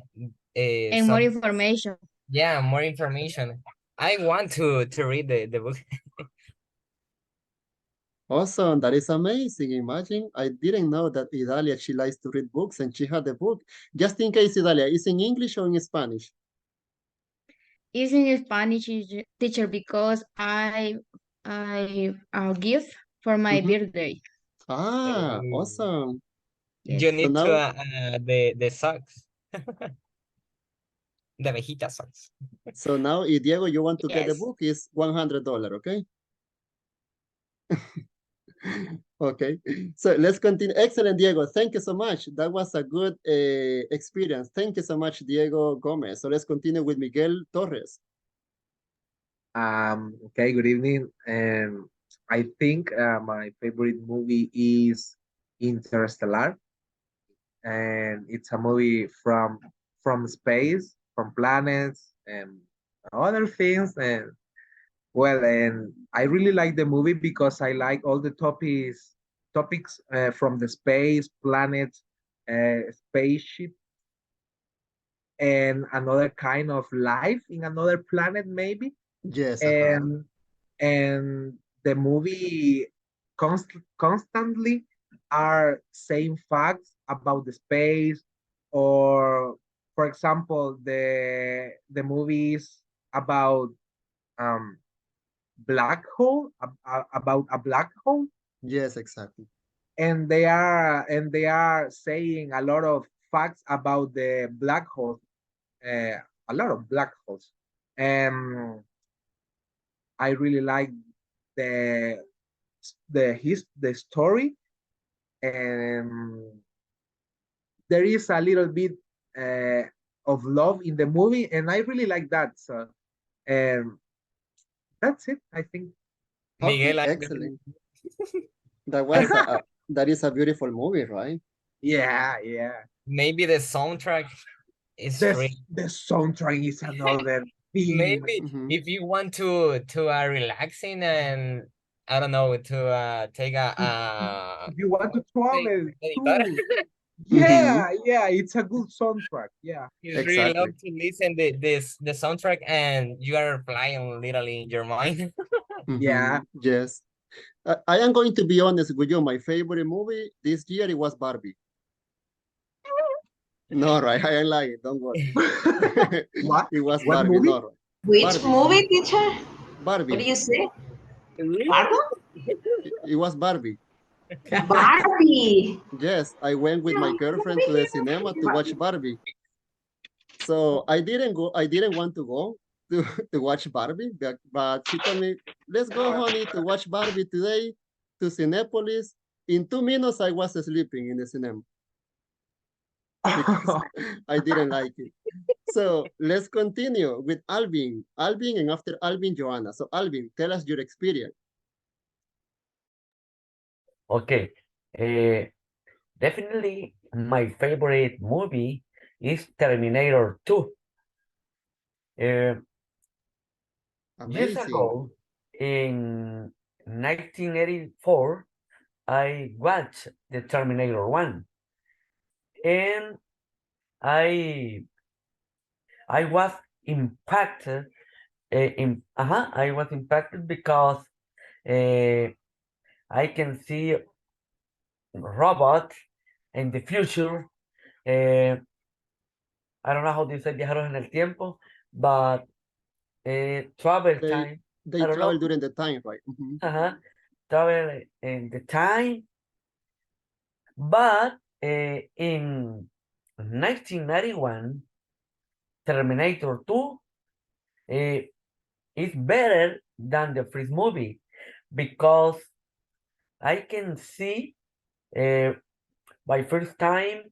And more some information. yeah more information. I want to read the book. Awesome. That is amazing. Imagine, I didn't know that Idalia, she likes to read books and she had the book. Just in case, Idalia, is in English or in Spanish? It's in Spanish teacher because I gift for my birthday. Ah, Mm. awesome. You Yes. So need to now, the socks. The abejita socks. so now, if Diego, you want to get the Yes. book, is $100, okay? Okay, so let's continue. Excellent, Diego. Thank you so much. That was a good experience. Thank you so much, Diego Gomez. So let's continue with Miguel Torres. Okay, good evening. I think my favorite movie is Interstellar, and it's a movie from space, from planets, and other things. And well, and I really like the movie because I like all the topics from the space, planets, spaceship, and another kind of life in another planet, maybe. Yes, And and the movie constantly are saying facts about the space or for example, the movies about black hole, about a black hole. Yes, exactly. And they are saying a lot of facts about the black hole, a lot of black holes. And I really like the the story, and there is a little bit of love in the movie, and I really like that. So, um, that's it, I think. Okay, Miguel, excellent. That was that is a beautiful movie, right? Yeah, yeah. maybe the soundtrack is The great. the soundtrack is another thing. Maybe if you want to relaxing and I don't know to take a If you want to travel meditar. too, yeah, yeah, it's a good soundtrack. Yeah, You really love Exactly. to listen the soundtrack and you are flying literally in your mind. yeah. Yes. I am going to be honest with you. My favorite movie this year it was Barbie. No, right? I ain't lying. Don't worry. What? It was What Barbie. movie? No, right? Which Barbie. movie, teacher? What do Barbie. you say? Really? Pardon? It was Barbie. Barbie. Yes, I went with my girlfriend to the cinema to watch Barbie. So I didn't go. I didn't want to go to, to watch Barbie, but she told me, "Let's go, honey, to watch Barbie today to Cinepolis." In 2 minutes, I was sleeping in the cinema because I didn't like it. So let's continue with Alvin. Alvin, and after Alvin, Joanna. So Alvin, tell us your experience. Okay. Definitely my favorite movie is Terminator 2. Uh, Years Amazing. ago, in 1984, I watched the Terminator 1, and I I was impacted. I was impacted because I can see robots in the future. I don't know how to say viajeros en el tiempo, but travel They time. they I don't travel know. during the time, right? Travel in the time, but in 1991, Terminator 2 is better than the first movie because I can see by first time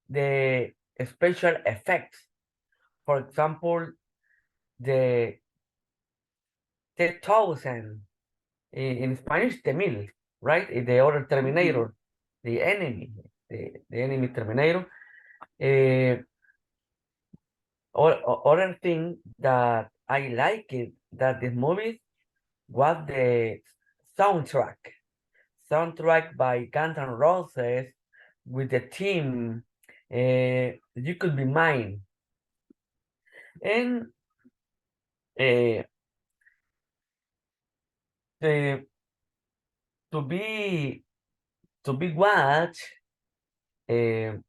the special effects. For example, the 10,000 in Spanish, the mil, right? The other Terminator, the enemy, the enemy Terminator. Other thing that I like it that this movie was the soundtrack. Soundtrack by Guns N' Roses with the team You Could Be Mine. And uh, the, to be watched the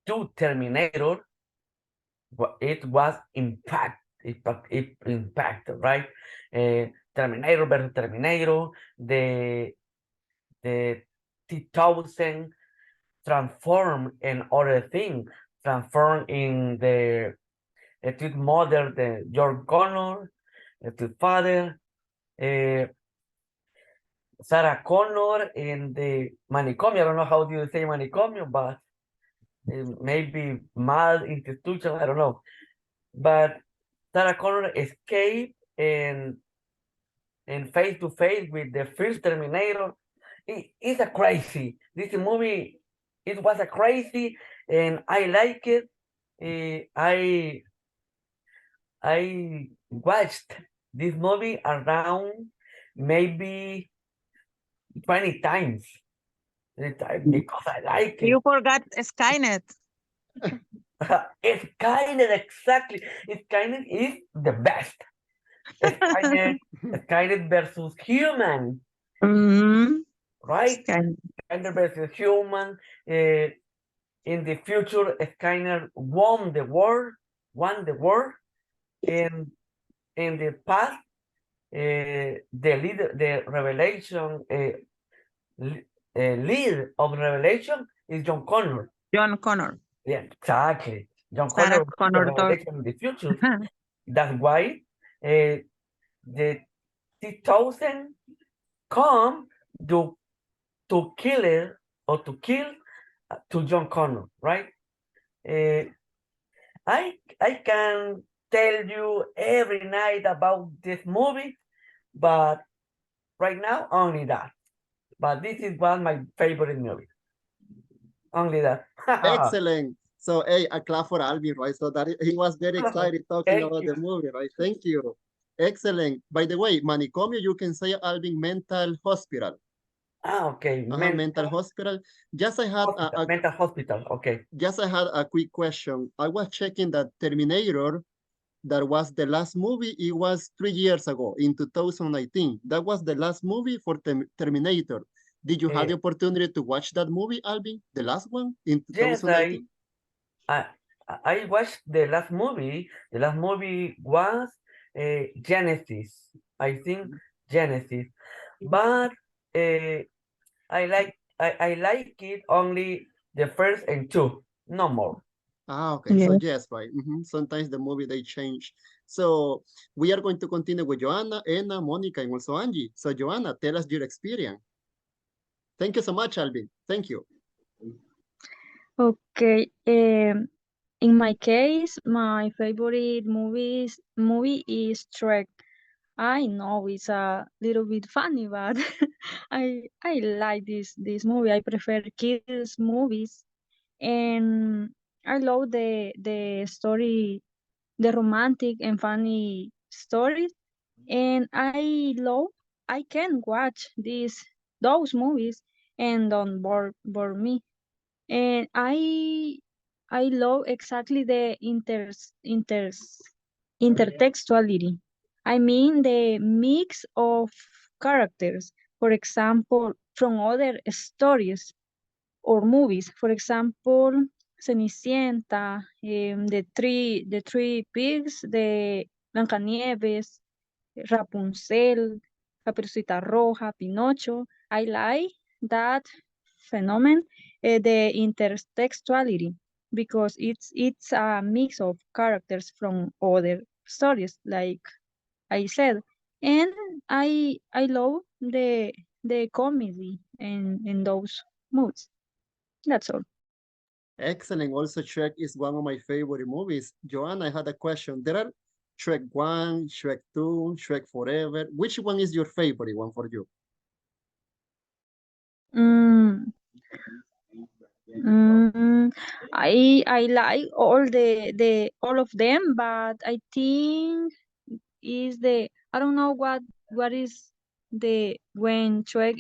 two Terminator, it was impact, right? Terminator versus Terminator, the 2000 transform in other thing, transform in the mother, the George Connor, the father, Sarah Connor in the manicomio. I don't know how do you say manicomio, but maybe mal institution, I don't know. But Sarah Connor escaped and face to face with the first Terminator. It's a crazy. This movie, it was a crazy, and I like it. I watched this movie around maybe 20 times because I like it. You forgot Skynet. Skynet, exactly. Skynet is the best. Skynet versus human, right? Skynet. Skynet versus human. in the future, Skyner won the war, and in the past, the revelation, lead of revelation is John Connor. John Connor. Yeah, exactly. John Sarah Connor will be the Connor dog. revelation in the future. That's why the 2000 come to kill it or to kill to John Connor, right? I can tell you every night about this movie, but right now only that. But this is one of my favorite movies. Only that. Excellent. So, hey, a clap for Alvin, right? So that he was very excited talking Thank about you. the movie, right? Thank you. Excellent. By the way, manicomio, you can say Alvin mental hospital. Okay. Mental hospital. Just I had hospital, mental hospital. Okay. Just I had a quick question. I was checking that Terminator, that was the last movie. It was 3 years ago in 2019. That was the last movie for Terminator. Did you have the opportunity to watch that movie, Alvin? The last one in Yes, 2019? I watched the last movie. The last movie was Genesis. I think Genesis. But I like it only the first and two, no more. Okay. So yes, right. Sometimes the movie they change. So we are going to continue with Joanna, Anna, Monica, and also Angie. So Joanna, tell us your experience. Thank you so much, Alvin. Thank you. Okay. In my case, my favorite movie is Shrek. I know it's a little bit funny, but I like this movie. I prefer kids movies, and I love the story, the romantic and funny stories. And I can watch those movies and don't bore me. And I love exactly the intertextuality. I mean the mix of characters, for example, from other stories or movies. For example, Cenicienta, the three pigs, the Blancanieves, Rapunzel, Caperucita Roja, Pinocho. I like that phenomenon, the intertextuality, because it's a mix of characters from other stories, like I said, and I love the comedy in those movies. That's all. Excellent. Also, Shrek is one of my favorite movies. Joanna, I had a question. There are Shrek 1, Shrek 2, Shrek Forever. Which one is your favorite one for you? Mm, I like all of them, but I think is I don't know what is the when Shrek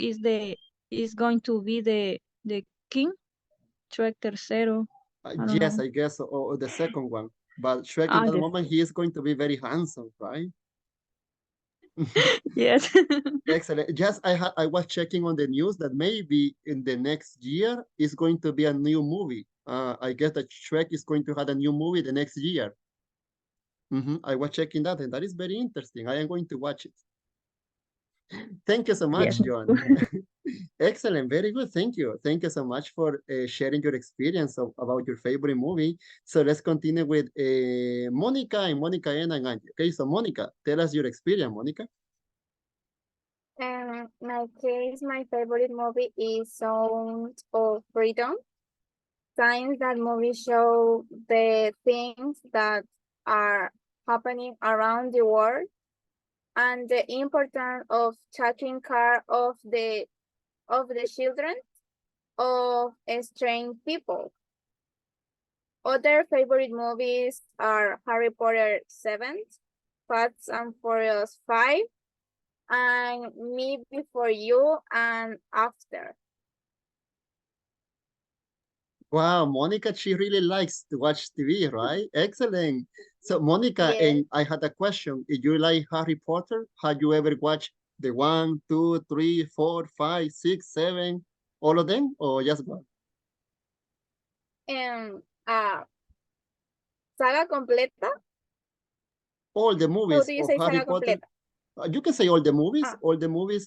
is going to be the king, Shrek tercero. I don't Yes, know. I guess, or the second one. But Shrek in Ah, that yes. moment, he is going to be very handsome, right? Yes. Excellent. Just I was checking on the news that maybe in the next year is going to be a new movie. I guess that Shrek is going to have a new movie the next year. I was checking that, and that is very interesting. I am going to watch it. Thank you so Yes. much, Joanna. Excellent, very good. Thank you. Thank you so much for sharing your experience about your favorite movie. So let's continue with Monica and Angie. Okay, so Monica, tell us your experience, Monica. My case, my favorite movie is Sound of Freedom. Signs that movie show the things that are happening around the world and the importance of taking care of the children of strange people. Other favorite movies are Harry Potter 7, Fast and Furious 5, and Me Before You and After. Wow, Monica, she really likes to watch TV, right? Excellent. So Monica, Yes. and I had a question. If you like Harry Potter, have you ever watched the 1, 2, 3, 4, 5, 6, 7, all of them, or just one? en saga completa. All the How movies do you of say Harry saga Potter. completa? You can say all the movies,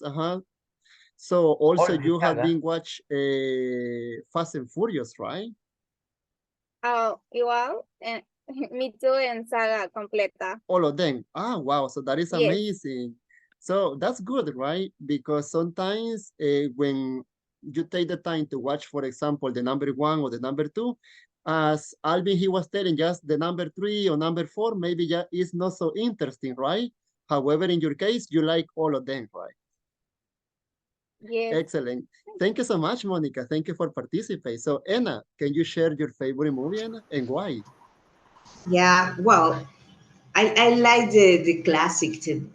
So also All the you have saga. been watch Fast and Furious, right? Oh, igual. Me too en saga completa. All of them. Ah, wow. So that is Yes. amazing. So that's good, right? Because sometimes when you take the time to watch, for example, the number 1 or the number 2, as Alvin, he was telling just the number 3 or number 4, maybe yeah, it's not so interesting, right? However, in your case, you like all of them, right? Yes. Excellent. Thank you so much, Monica. Thank you for participating. So, Anna, can you share your favorite movie, Anna, and why? Yeah, well, I like the classic too.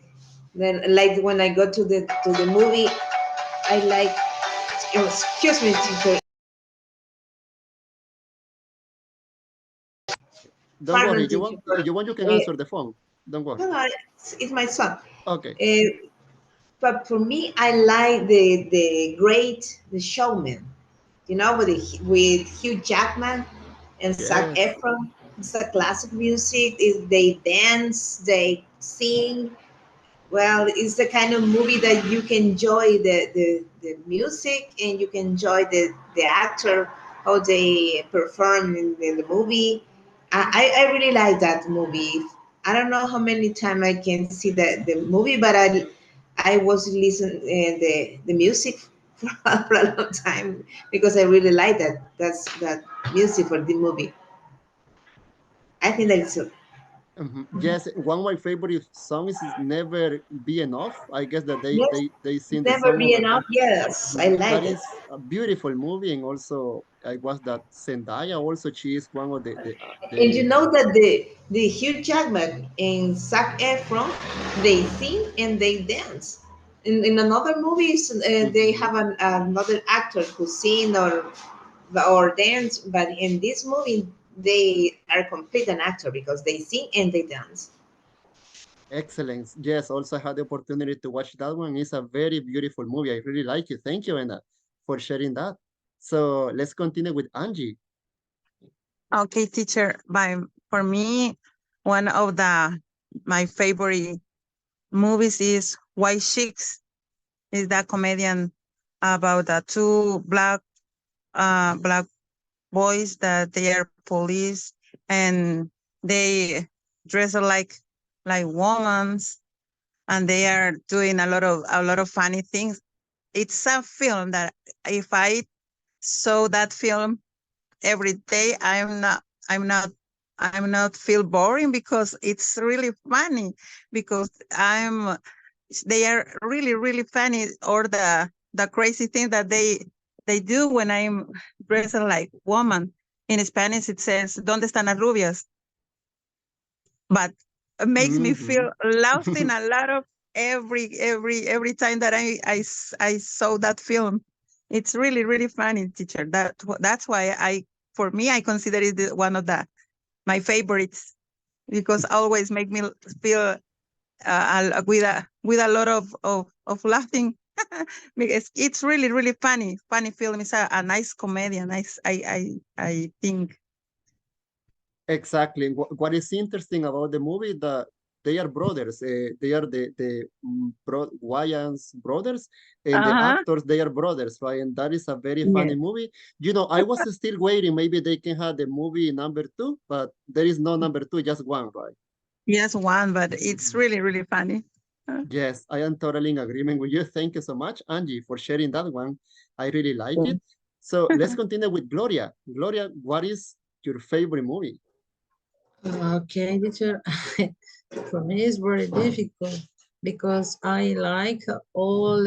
Then like when I go to the movie, I like excuse me, teacher. Don't worry. Pardon, teacher. You can answer the phone. Don't worry. No, it's my son. Okay. But for me, I like the showman. You know, with Hugh Jackman and Zac Yes. Efron. It's a classic music. They dance, they sing. Well, it's the kind of movie that you can enjoy the music and you can enjoy the actor, how they perform in the movie. I really like that movie. I don't know how many times I can see the movie, but I was listening the music for a long time because I really like that music for the movie. I think that it's Yes, one of my favorite songs is "Never Be Enough." I guess that yes, they sing the never song be over enough. there. Yes, I That like it. is a beautiful movie, and also I was that Zendaya. Also, she is one of And you the know that the Hugh Jackman and Zac Efron, they sing and they dance. In another movies, they have another actor who sing or dance, but in this movie, they are complete an actor because they sing and they dance. excellence. Yes, also I had the opportunity to watch that one. It's a very beautiful movie. I really like it. Thank you, Anna, for sharing that. So let's continue with Angie. Okay, teacher. For me, one of my favorite movies is White Chicks. Is that comedian about the two black boys that they are police and they dress like women and they are doing a lot of funny things. It's a film that if I saw that film every day, I'm not feel boring because it's really funny because they are really really funny, or the crazy thing that they do when I'm dressed like woman. In Spanish it says "Dónde están las rubias?" But it makes me feel laughing a lot of every time that I saw that film. It's really really funny, teacher. That's why for me I consider it one of my favorites because always make me feel with a lot of laughing because it's really really funny film. It's a nice comedy, nice I think. Exactly. What is interesting about the movie that they are brothers. They are the Wayans brothers, and the Uh-huh. actors they are brothers, right? And that is a very funny Yes. movie. You know, I was still waiting. Maybe they can have the movie number 2, but there is no number 2, just one, right? Yes, one, but it's really really funny. Yes, I am totally in agreement with you. Thank you so much, Angie, for sharing that one. I really like it. So let's continue with Gloria. Gloria, what is your favorite movie? Okay, teacher. For me, it's very difficult because I like all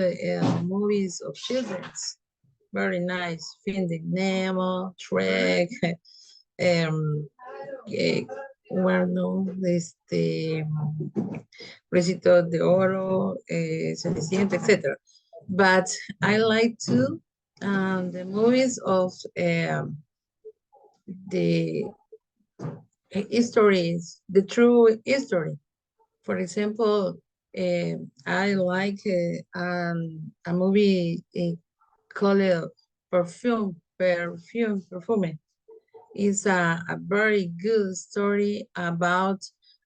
movies of children's. Very nice. Finding Nemo, Shrek, eh, bueno, Recito de Oro, Cenicienta, etc. But I like to the movies of the histories, the true history. For example, I like a movie called Perfume, Perfume. It's a very good story about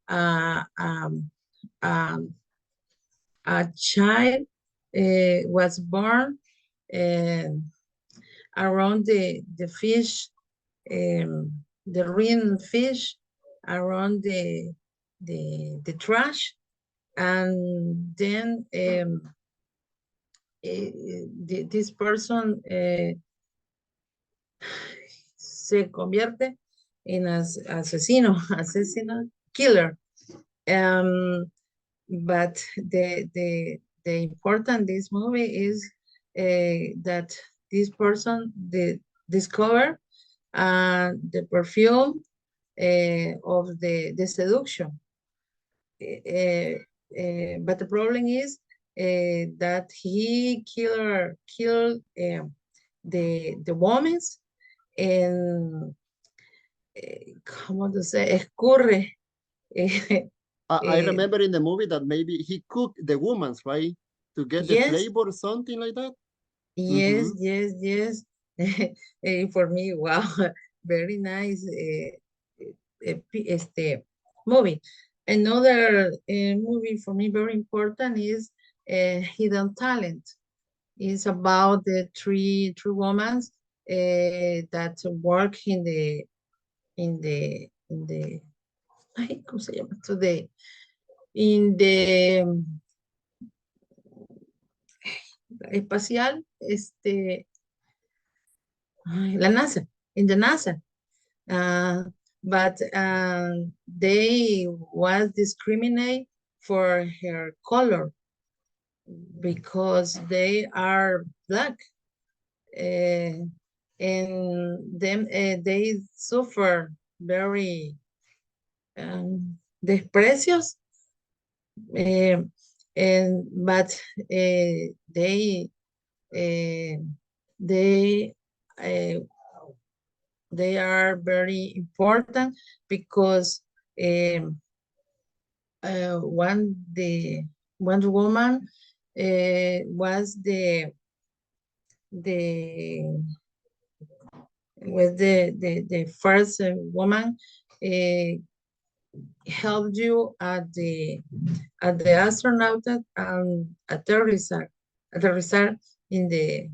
uh, um, um, a child was born around the fish, the ring fish, around the trash, and then this person se convierte en asesino, asesino, killer. But the important this movie is that this person discover the perfume of the seduction. But the problem is that he killed the women and ¿cómo to say? Escurre. I remember in the movie that maybe he cooked the woman's, right? To get the Yes. flavor, something like that. Yes, yes. For me, wow, very nice movie. Another movie for me very important is Hidden Talent. It's about the three women that work ay, ¿cómo se llama? Today in the espacial, la NASA, in the NASA. But they was discriminate for her color because they are black. And them they suffer very desprecios. But they are very important because one woman was the first woman helped you at the astronaut and aterrizar in the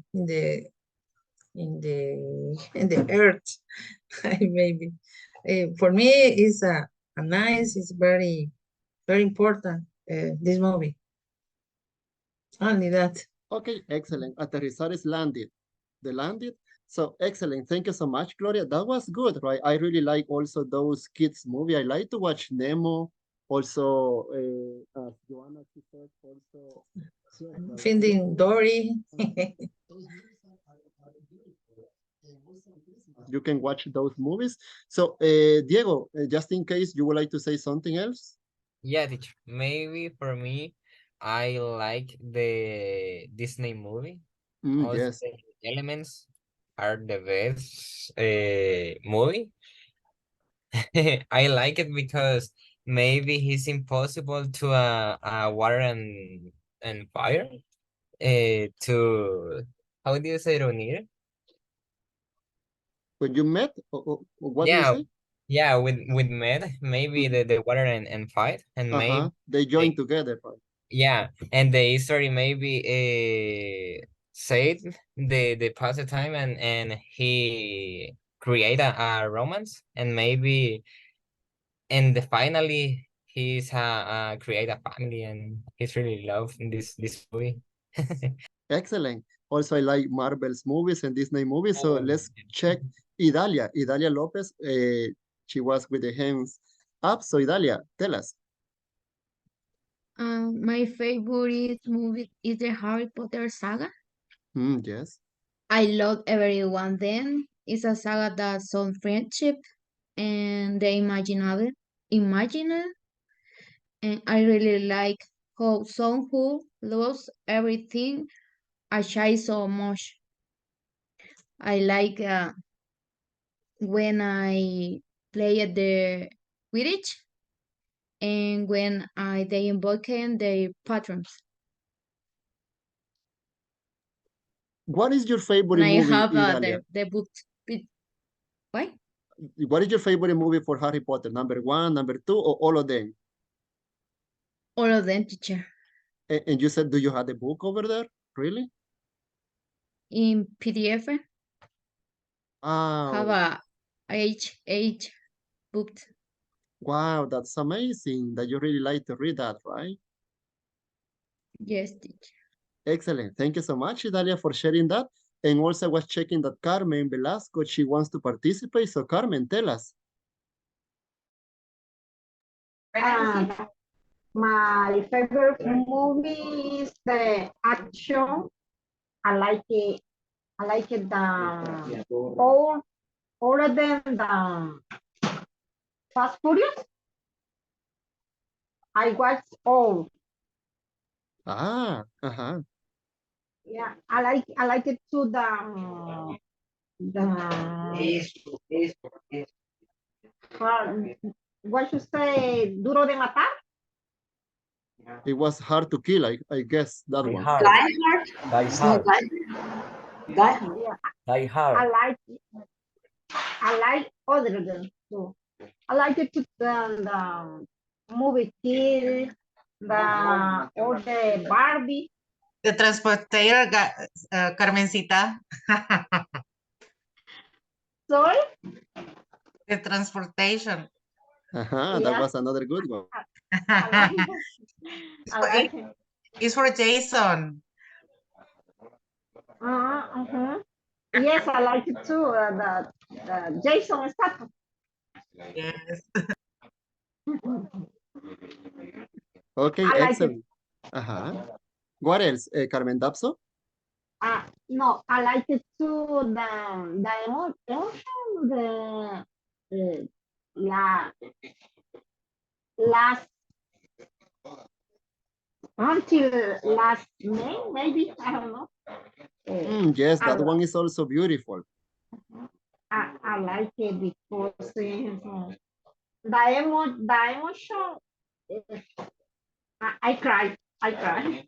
earth. Maybe for me it's a nice, it's very important this movie. Only that. Okay, excellent. Aterrizar is landed. The landed. So excellent. Thank you so much, Gloria. That was good, right? I really like also those kids movie. I like to watch Nemo. Also, as Joanna she said, also Finding Dory. you can watch those movies. So, Diego, just in case you would like to say something else. Yeah, teacher. Maybe for me, I like the Disney movie. Also, Yes. the Elements are the best movie. I like it because maybe it's impossible to water and fire to how do you say reunir? When you met, what do you Yeah, say? yeah, with med, maybe the water and fight and maybe They join together. yeah, and the history maybe said the past time and he create a romance and maybe and finally he's create a family and he's really loved in this movie. Excellent. Also, I like Marvel's movies and Disney movies. So Oh, let's check Idalia. Idalia Lopez, she was with the hands up. So Idalia, tell us. My favorite movie is the Harry Potter saga. Yes. I love everyone then. It's a saga that some friendship and the imaginary, and I really like how someone who loves everything I try so much. I like when I play at the Quidditch and when they invoke their patrons. What is your And favorite I movie, have Idalia? the book. Why? what is your favorite movie for Harry Potter? Number 1, number 2, or all of them? All of them, teacher. And you said, do you have the book over there? Really? In PDF, have Ah, a H book. wow, that's amazing that you really like to read that, right? Yes, teacher. Excellent. Thank you so much, Idalia, for sharing that. And also I was checking that Carmen Velasco, she wants to participate. So Carmen, tell us. My favorite movie is the action. I like it. I like it. All of them. The Fast Furious. I watch all. Ah, uh-huh. Yeah, I like it too. The what you say? Duro de matar. It was hard to kill, I guess, that Die one. Hard. Die Hard. Yeah, Die Hard. I like other than too. I like it to the movie Kill, or the Barbie. The transporter, Carmencita. Sorry? The transportation. Uh-huh, that was another good one. I like it. It's for Jason. Yes, I like it too. The Jason Statham. Yes. Okay, I like excellent. Uh-huh. What else, Carmen Dapso? No, I like it too. The emotion, la last until last May, maybe I don't know. Yes, I, that one is also beautiful. I like it because the emotion. I cry. I cry.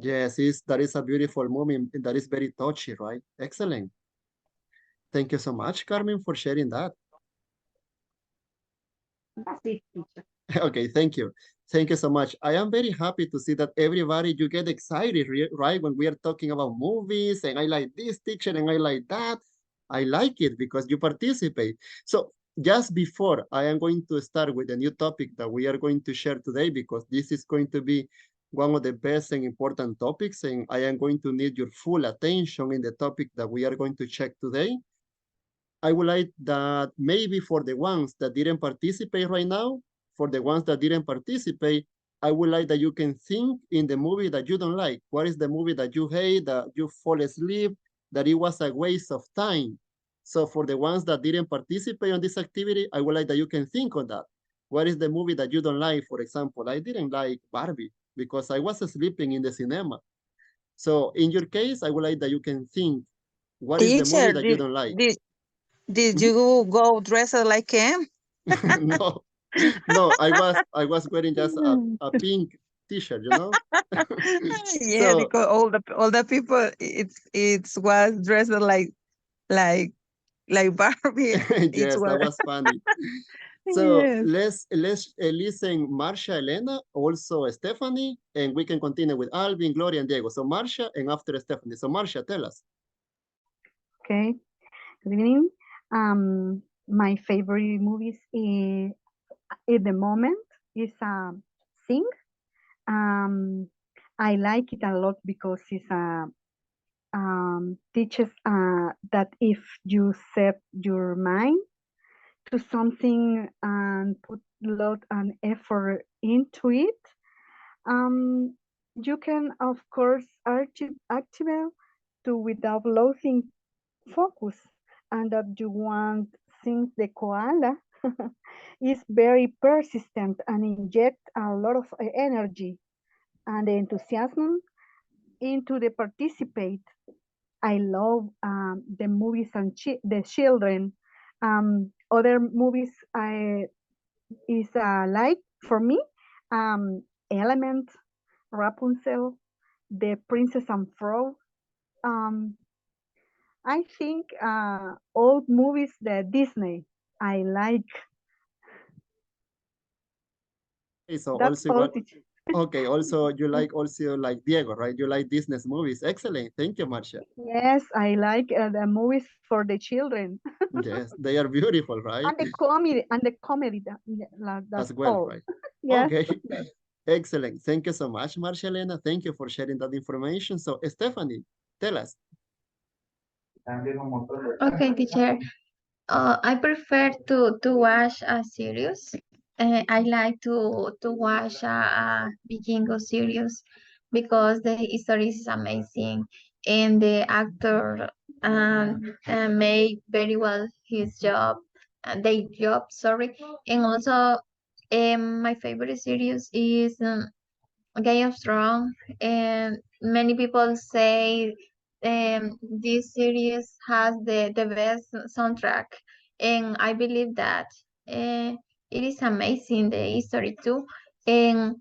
Yes, that is a beautiful moment. That is very touchy, right? Excellent. Thank you so much, Carmen, for sharing that. That's it, teacher. Okay, thank you. Thank you so much. I am very happy to see that everybody, you get excited, right? When we are talking about movies and I like this teacher and I like that. I like it because you participate. So just before I am going to start with the new topic that we are going to share today, because this is going to be one of the best and important topics, and I am going to need your full attention in the topic that we are going to check today. I would like that maybe for the ones that didn't participate right now, for the ones that didn't participate, I would like that you can think in the movie that you don't like. What is the movie that you hate, that you fall asleep, that it was a waste of time? So for the ones that didn't participate on this activity, I would like that you can think on that. What is the movie that you don't like? For example, I didn't like Barbie because I was sleeping in the cinema. So in your case, I would like that you can think, what is the movie Teacher, that you don't like? did you go dressed like him? No, no, I was wearing just a pink t-shirt, you know? Yeah, So because all the people it's was dressed like Barbie. It's yes, that what. was funny. So Yes. let's listen Marcia, Elena, also Stephanie, and we can continue with Alvin, Gloria, and Diego. So Marcia and after Stephanie. So Marcia, tell us. Okay, good evening. My favorite movies at the moment is Sing. I like it a lot because it's teaches that if you set your mind to something and put a lot and effort into it, um, you can of course activate to without losing focus, and that you want, since the koala is very persistent and inject a lot of energy and enthusiasm into the participate. I love the movies and the children. Other movies I is like for me, Element, Rapunzel, The Princess and Frog. Um, I think old movies that Disney. I like. Okay, so That's also all, what? teacher. Okay, also you like also like Diego, right? You like Disney movies. Excellent. Thank you, Marcia. Yes, I like the movies for the children. Yes, they are beautiful, right? And the comedy. As That's well, all. right? Yes. Okay. Excellent. Thank you so much, Marcia Elena. Thank you for sharing that information. So, Stephanie, tell us. Okay, teacher. I prefer to watch a series. I like to watch a Vikingo series because the story is amazing and the actor made very well his job, their job, sorry. And also, my favorite series is Game of Thrones, and many people say this series has the best soundtrack, and I believe that it is amazing, the history too, and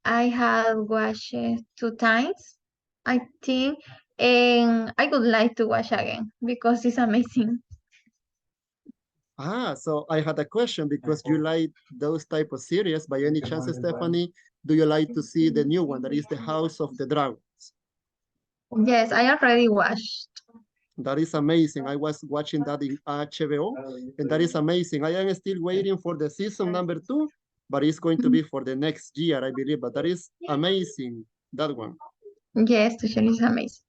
I have watched it 2 times, I think, and I would like to watch again because it's amazing. Ah, so I had a question because you like those type of series. By any chance, Stephanie, do you like to see the new one that is the House of the Dragon? Yes, I already watched. That is amazing. I was watching that in HBO, and that is amazing. I am still waiting for the season number 2, but it's going to be for the next year, I believe. But that is amazing, that one. Yes, the show is amazing.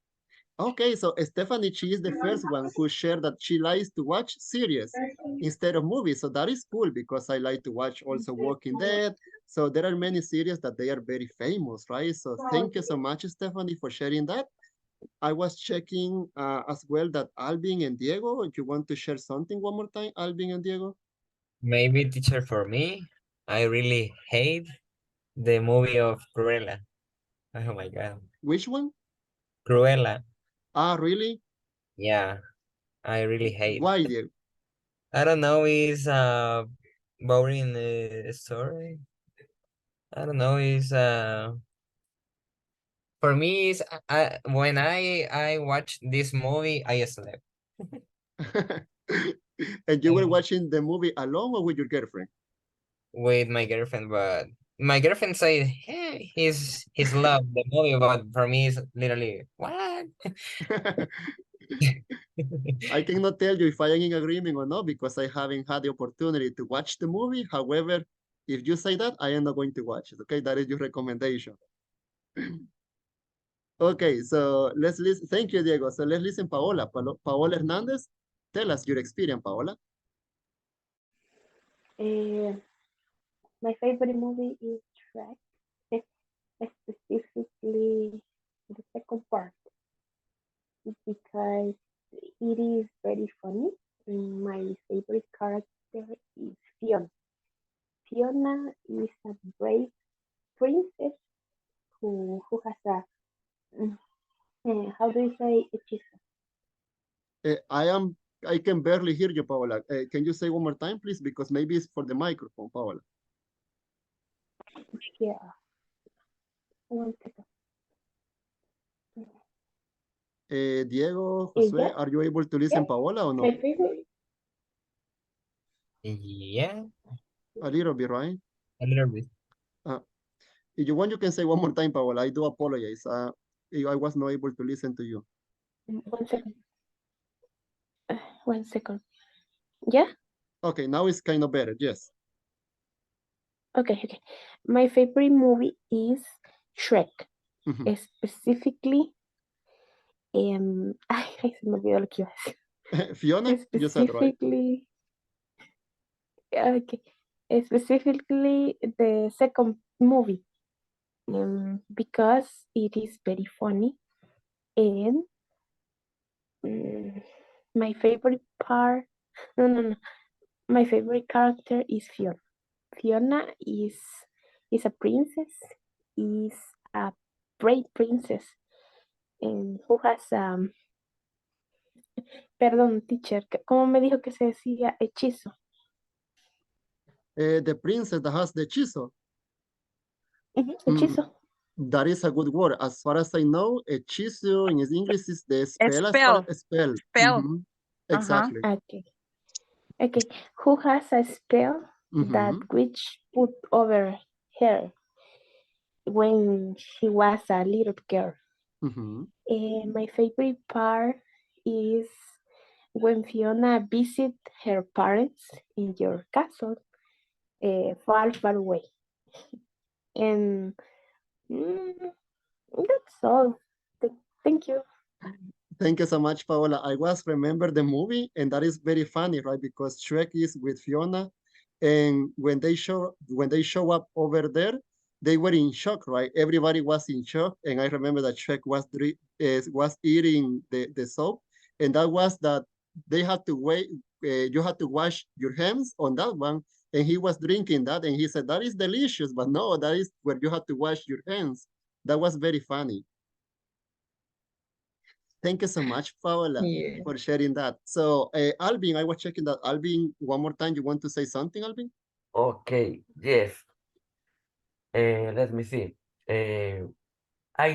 Okay, so Stephanie, she is the first one who shared that she likes to watch series instead of movies. So that is cool because I like to watch also Walking Dead. So there are many series that they are very famous, right? So thank you so much, Stephanie, for sharing that. I was checking as well that Alvin and Diego, if you want to share something one more time, Alvin and Diego. Maybe teacher for me, I really hate the movie of Cruella. Oh my God. Which one? Cruella. Ah, really? Yeah, I really hate. Why, Diego? I don't know, it's a boring story. I don't know, it's for me is when I watched this movie, I slept And you were watching the movie alone or with your girlfriend? with my girlfriend, but my girlfriend said, "Hey, he's loved the movie," but for me, it's literally what? I cannot tell you if I am in agreement or not because I haven't had the opportunity to watch the movie. However, if you say that, I am not going to watch it. Okay, that is your recommendation. Okay, so let's listen. Thank you, Diego. So let's listen, Paola. Paola Hernandez, tell us your experience, Paola. My favorite movie is Shrek, specifically the second part, because it is very funny. And my favorite character is Fiona. Fiona is a brave princess who has a how do you say hechizo? I can barely hear you, Paola. Can you say one more time, please? Because maybe it's for the microphone, Paola. Yeah, 1 second. Diego, Josue, Yeah, are you able to listen, yeah. Paola, or My no? favorite. Yeah, A little bit, right? a little bit. If you want, you can say one more time, Paola. I do apologize. I was not able to listen to you. 1 second. 1 second. Yeah. Okay, now it's kind of better. Yes. Okay. My favorite movie is Shrek. Specifically, ay, se me olvidó lo que iba a decir. Fiona, you said right. Specifically, okay. Specifically, the second movie, because it is very funny, and my favorite part. No. My favorite character is Fiona. Fiona is a princess, is a brave princess, and who has perdón, teacher, ¿cómo me dijo que se decía hechizo? The princess that has the hechizo. Hechizo. That is a good word. As far as I know, hechizo in English is the spell, as far Spell. as spell. Spell. Exactly. Okay. Okay. Who has a spell that witch put over her when she was a little girl? My favorite part is when Fiona visit her parents in your castle, far, far away. And that's all. Thank you. Thank you so much, Paola. I was remember the movie, and that is very funny, right? Because Shrek is with Fiona, and when they show up over there, they were in shock, right? Everybody was in shock, and I remember that Shrek was eating the soap, and that was that they had to wait. You had to wash your hands on that one, and he was drinking that, and he said that is delicious, but no, that is where you have to wash your hands. That was very funny. Thank you so much, Paola, Yeah. for sharing that. So, Alvin, I was checking that. Alvin, one more time, you want to say something, Alvin? Okay, yes. Let me see. I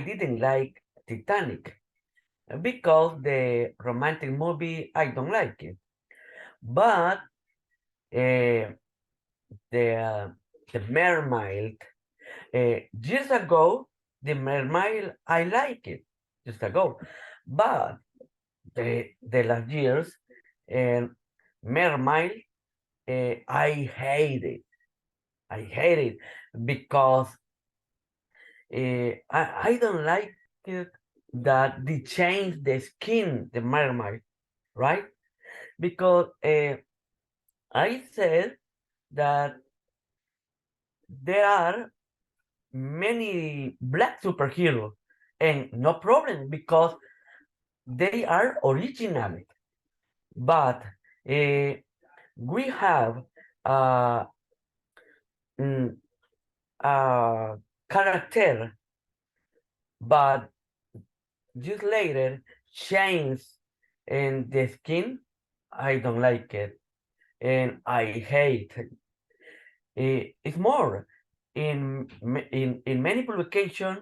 didn't like Titanic because the romantic movie, I don't like it. But the Mermaid, years ago, the Mermaid, I like it years ago. But the last years, Mermaid, I hate it. I hate it because I don't like it that they change the skin, the mermaid, right? Because I said that there are many black superheroes and no problem because they are original. But we have uh, mm, a character, but just later change in the skin. I don't like it, and I hate it. It's more in many publications.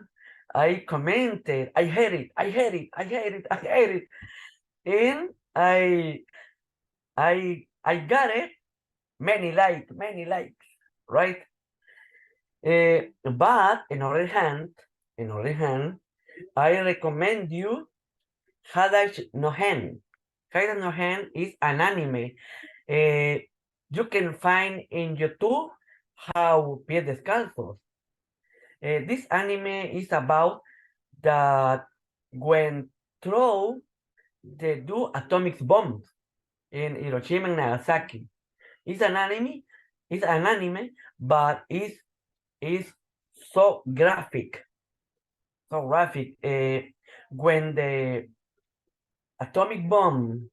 I commented, I hate it, I hate it, I hate it, I hate it, and I got it many likes, right? But in other hand, I recommend you Hadach no Hen. Hadach no Hen is an anime. You can find in YouTube how Pies Descalzos. This anime is about that when throw they do atomic bombs in Hiroshima and Nagasaki. It's an anime, but it's so graphic. So graphic. When the atomic bomb,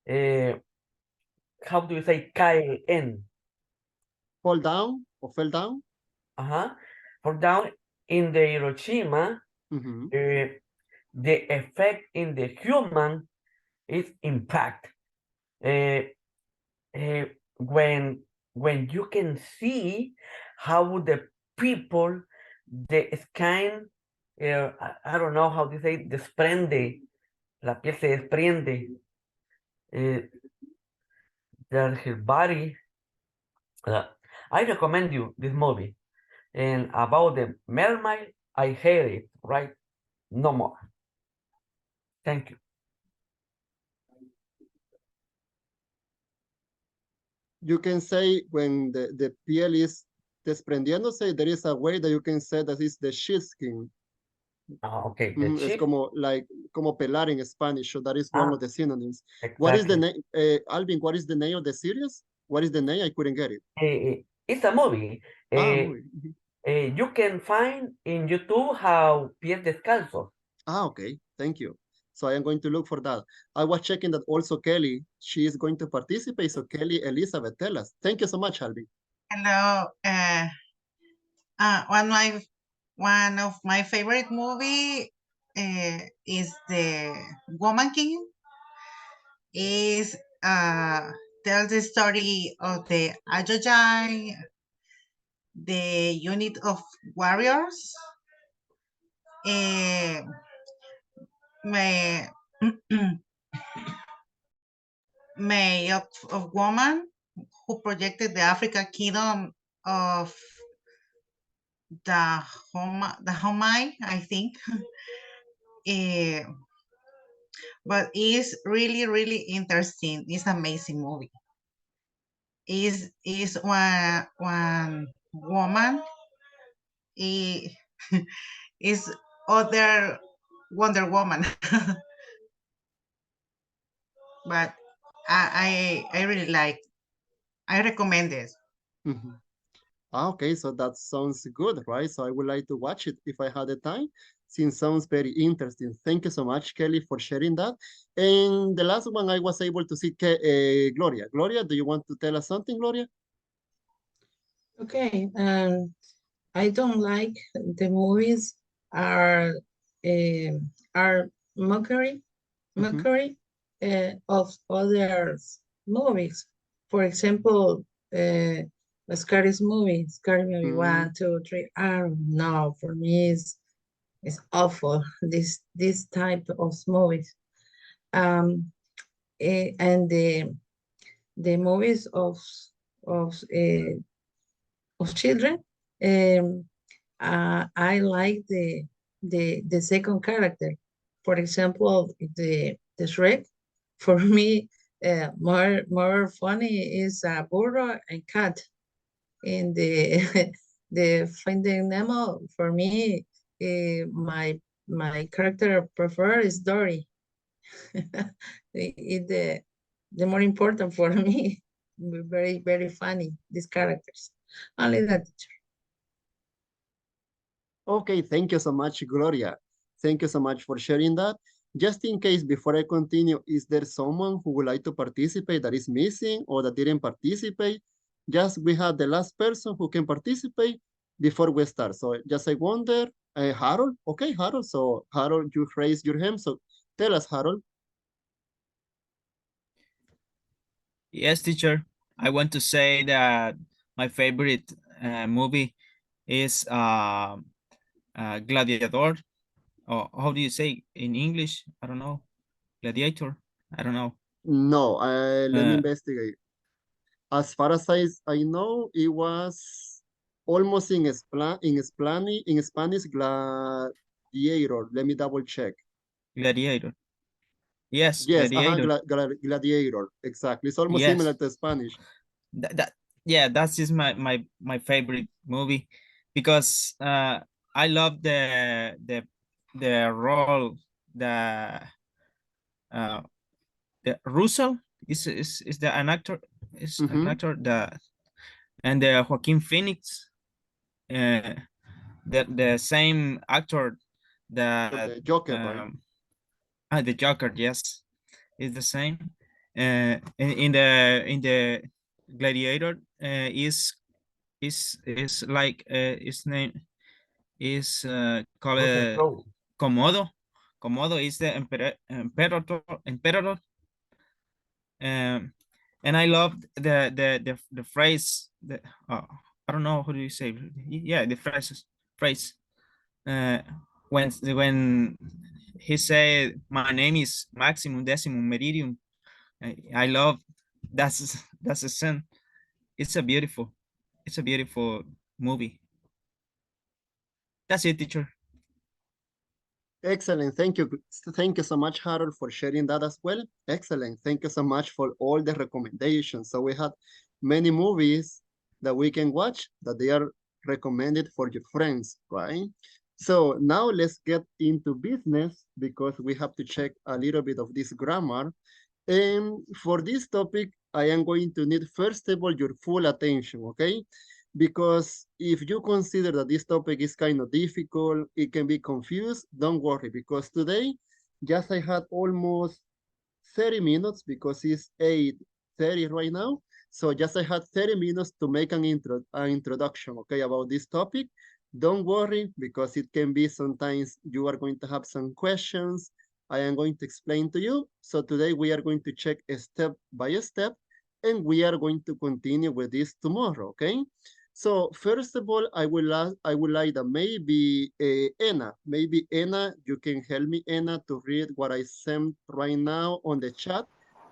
how do you say KN? Fall down or fell down? Fall down in the Hiroshima, the effect in the human is impact. When you can see how the people, the skin, I don't know how to say, desprende, la piel se desprende, that his body. I recommend you this movie. And about the mermaid, I hate it, right? No more. Thank you. You can say when the piel is desprendiéndose, there is a way that you can say that is the sheepskin. Okay. Es como pelar in Spanish, so that is one of the synonyms. Exactly. What is the name, Alvin, what is the name of the series? What is the name? I couldn't get it. It's a movie. Movie. You can find in YouTube how Pies Descalzos. Okay. Thank you. So I am going to look for that. I was checking that also Kelly, she is going to participate. So Kelly Elizabeth, tell us. Thank you so much, Alvin. Hello. One of my favorite movie is the Woman King. Is tells the story of the Ajojai, the unit of warriors uh, May, May of Woman, who projected the African kingdom of the Homai, I think. But it's really, really interesting. It's amazing movie. Is one woman is is other Wonder Woman. But I really like. I recommend it. Mhm. Okay, so that sounds good, right? So I would like to watch it if I had the time. Since sounds very interesting. Thank you so much, Kelly, for sharing that. And the last one I was able to see, Gloria. Gloria, do you want to tell us something, Gloria? Okay, I don't like the movies are are mockery mockery of others movies. For example, a scary movie one, two, three. I don't know. For me, it's awful. This type of movies. And the movies of children. Um, I like the second character. For example, the Shrek. For me, more funny is burro and cat. In the the Finding Nemo. For me, my character preferred is Dory. The more important for me. Very very funny these characters. Only that. Okay, thank you so much, Gloria. Thank you so much for sharing that. Just in case, before I continue, is there someone who would like to participate that is missing or that didn't participate? Just we have the last person who can participate before we start. So just I wonder, Harold? Okay, Harold. So Harold, you raised your hand. So tell us, Harold. Yes, teacher. I want to say that my favorite movie is Gladiator. Or how do you say in English? I don't know. Gladiator. I don't know. No, let me Uh, investigate. As far as I know, it was almost in Spanish, gladiator. Let me double check. Gladiator. Yes, Yes, Gladiator. gladiator. Exactly. It's almost similar Yes. to Spanish. Yeah, that's just my favorite movie because I love the role uh the Russell is the an actor is an actor that and the Joaquin Phoenix the same actor For that the Joker, right? the Joker, yes, is the same. In the Gladiator is like his name is called Russell Crowe. Komodo. Komodo is the emperor. Um, and I love the phrase the I don't know how do you say, yeah, the phrase uh, when he said my name is Maximum Decimum Meridium. I love that's a scene. It's a beautiful movie. That's it, teacher. Excellent. Thank you. Thank you so much, Harold, for sharing that as well. Excellent. Thank you so much for all the recommendations. So we had many movies that we can watch that they are recommended for your friends, right? So now let's get into business because we have to check a little bit of this grammar. And for this topic, I am going to need, first of all, your full attention, okay? Because if you consider that this topic is kind of difficult, it can be confused, don't worry, because today, just I had almost 30 minutes because it's 8:30 right now. So just I had 30 minutes to make an introduction, okay, about this topic. Don't worry, because it can be sometimes you are going to have some questions. I am going to explain to you. So today we are going to check step by step, and we are going to continue with this tomorrow, okay? So first of all, I would like that maybe Anna, you can help me, Anna, to read what I sent right now on the chat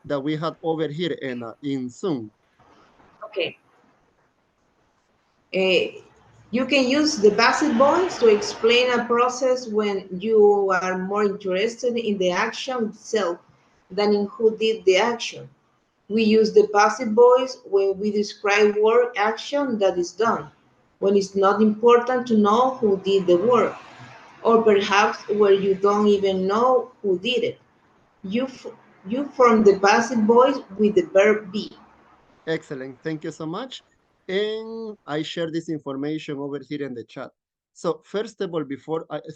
that we have over here, Anna, in Zoom. Okay. You can use the passive voice to explain a process when you are more interested in the action itself than in who did the action. We use the passive voice when we describe work action that is done, when it's not important to know who did the work, or perhaps where you don't even know who did it. You form the passive voice with the verb be. Excellent. Thank you so much. And I share this information over here in the chat. So first of all,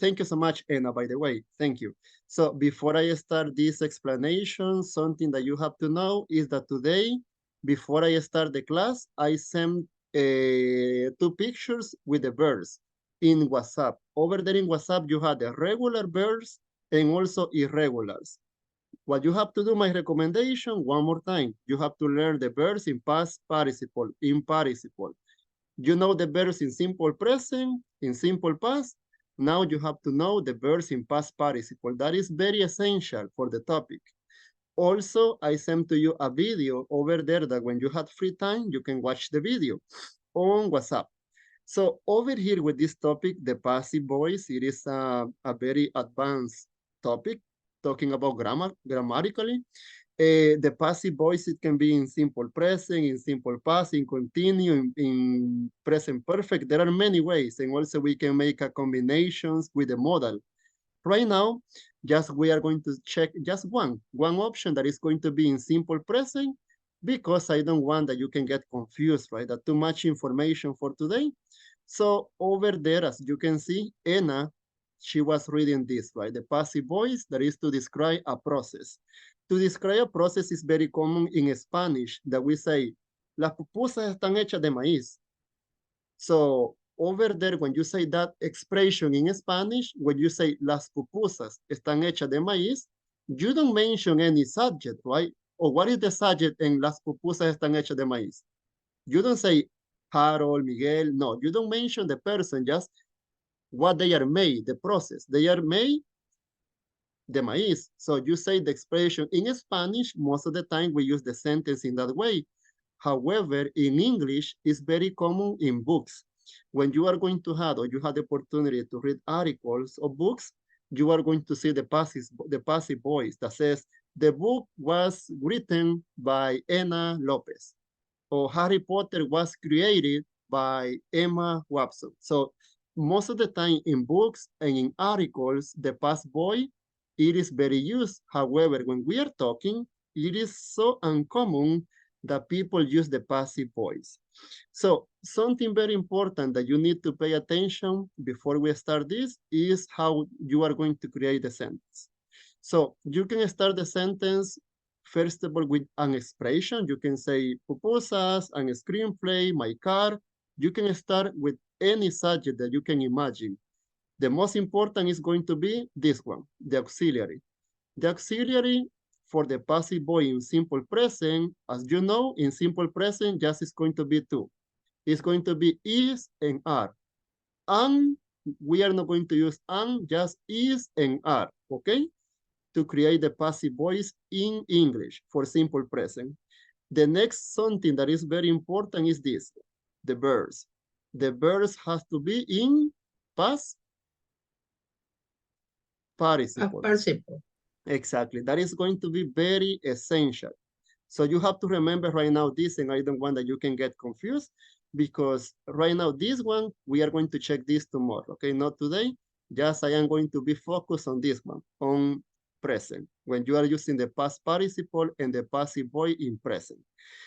thank you so much, Anna, by the way, thank you. So before I start this explanation, something that you have to know is that today, before I start the class, I sent two pictures with the birds in WhatsApp. Over there in WhatsApp, you have the regular birds and also irregulars. What you have to do, my recommendation, one more time, you have to learn the verbs in past participle, in participle. You know the verbs in simple present, in simple past. Now you have to know the verbs in past participle. That is very essential for the topic. Also, I sent to you a video over there that when you have free time, you can watch the video on WhatsApp. So over here with this topic, the passive voice, it is a very advanced topic talking about grammatically. The passive voice, it can be in simple present, in simple past, in continue, in present perfect. There are many ways, and also we can make a combinations with the modal. Right now, we are going to check just one option that is going to be in simple present, because I don't want that you can get confused, right? That too much information for today. So over there, as you can see, Anna, she was reading this, right? The passive voice that is to describe a process. To describe a process is very common in Spanish that we say, las pupusas están hechas de maíz. So over there, when you say that expression in Spanish, when you say las pupusas están hechas de maíz, you don't mention any subject, right? Or what is the subject in las pupusas están hechas de maíz? You don't say Harold, Miguel, no, you don't mention the person, just what they are made, the process. They are made de maíz. So you say the expression in Spanish, most of the time we use the sentence in that way. However, in English, it's very common in books. When you are going to have, or you have the opportunity to read articles or books, you are going to see the passive voice that says, the book was written by Anna Lopez, or Harry Potter was created by Emma Watson. So most of the time in books and in articles, the past voice, it is very used. However, when we are talking, it is so uncommon that people use the passive voice. So something very important that you need to pay attention before we start this is how you are going to create the sentence. So you can start the sentence, first of all, with an expression. You can say pupusas, an screenplay, my car. You can start with any subject that you can imagine. The most important is going to be this one, the auxiliary. The auxiliary for the passive voice in simple present, as you know, in simple present, just is going to be two. It's going to be is and are. And we are not going to use and, just is and are, okay? To create the passive voice in English for simple present. The next something that is very important is this, the verbs. The verbs has to be in past participle. Participle. Exactly. That is going to be very essential. So you have to remember right now this, and I don't want that you can get confused, because right now this one, we are going to check this tomorrow, okay? Not today, just I am going to be focused on this one, on present, when you are using the past participle and the passive voice in present.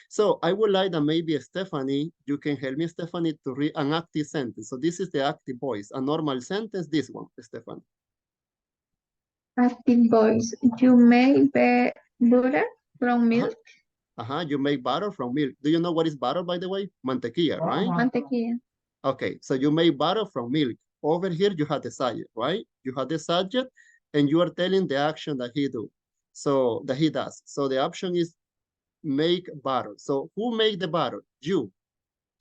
So I would like that maybe Stephanie, you can help me, Stephanie, to read an active sentence. So this is the active voice, a normal sentence, this one, Stephanie. Active voice. You make butter from milk. You make butter from milk. Do you know what is butter, by the way? Mantequilla, right? Mantequilla. Okay, so you make butter from milk. Over here, you have the subject, right? You have the subject, and you are telling the action that he do. So, that he does. So the option is make butter. So who make the butter? You.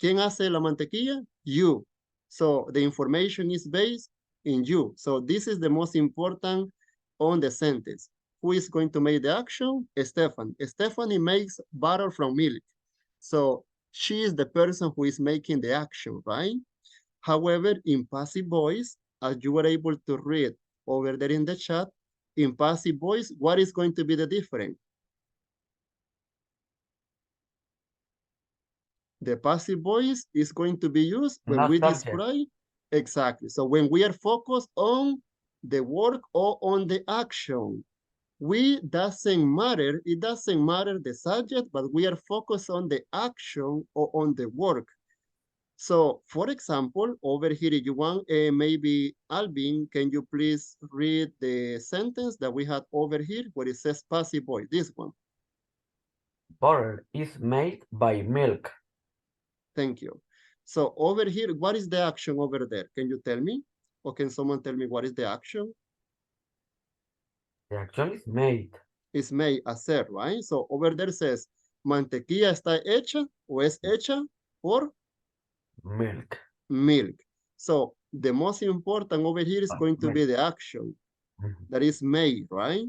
¿Quién hace la mantequilla? You. So the information is based in you. So this is the most important on the sentence. Who is going to make the action? Stefan. Stephanie makes butter from milk. So she is the person who is making the action, right? However, in passive voice, as you were able to read over there in the chat, in passive voice, what is going to be the difference? The passive voice is going to be used when Not we subject. describe, exactly. So when we are focused on the work or on the action, it doesn't matter the subject, but we are focused on the action or on the work. So for example, over here, you want maybe Alvin, can you please read the sentence that we had over here where it says passive voice, this one. Butter is made by milk. Thank you. So over here, what is the action over there? Can you tell me? Or can someone tell me what is the action? The action is made. It's made, hacer, right? So over there says, mantequilla está hecha o es hecha por milk. Milk. So the most important over here is going to be the action that is made, right?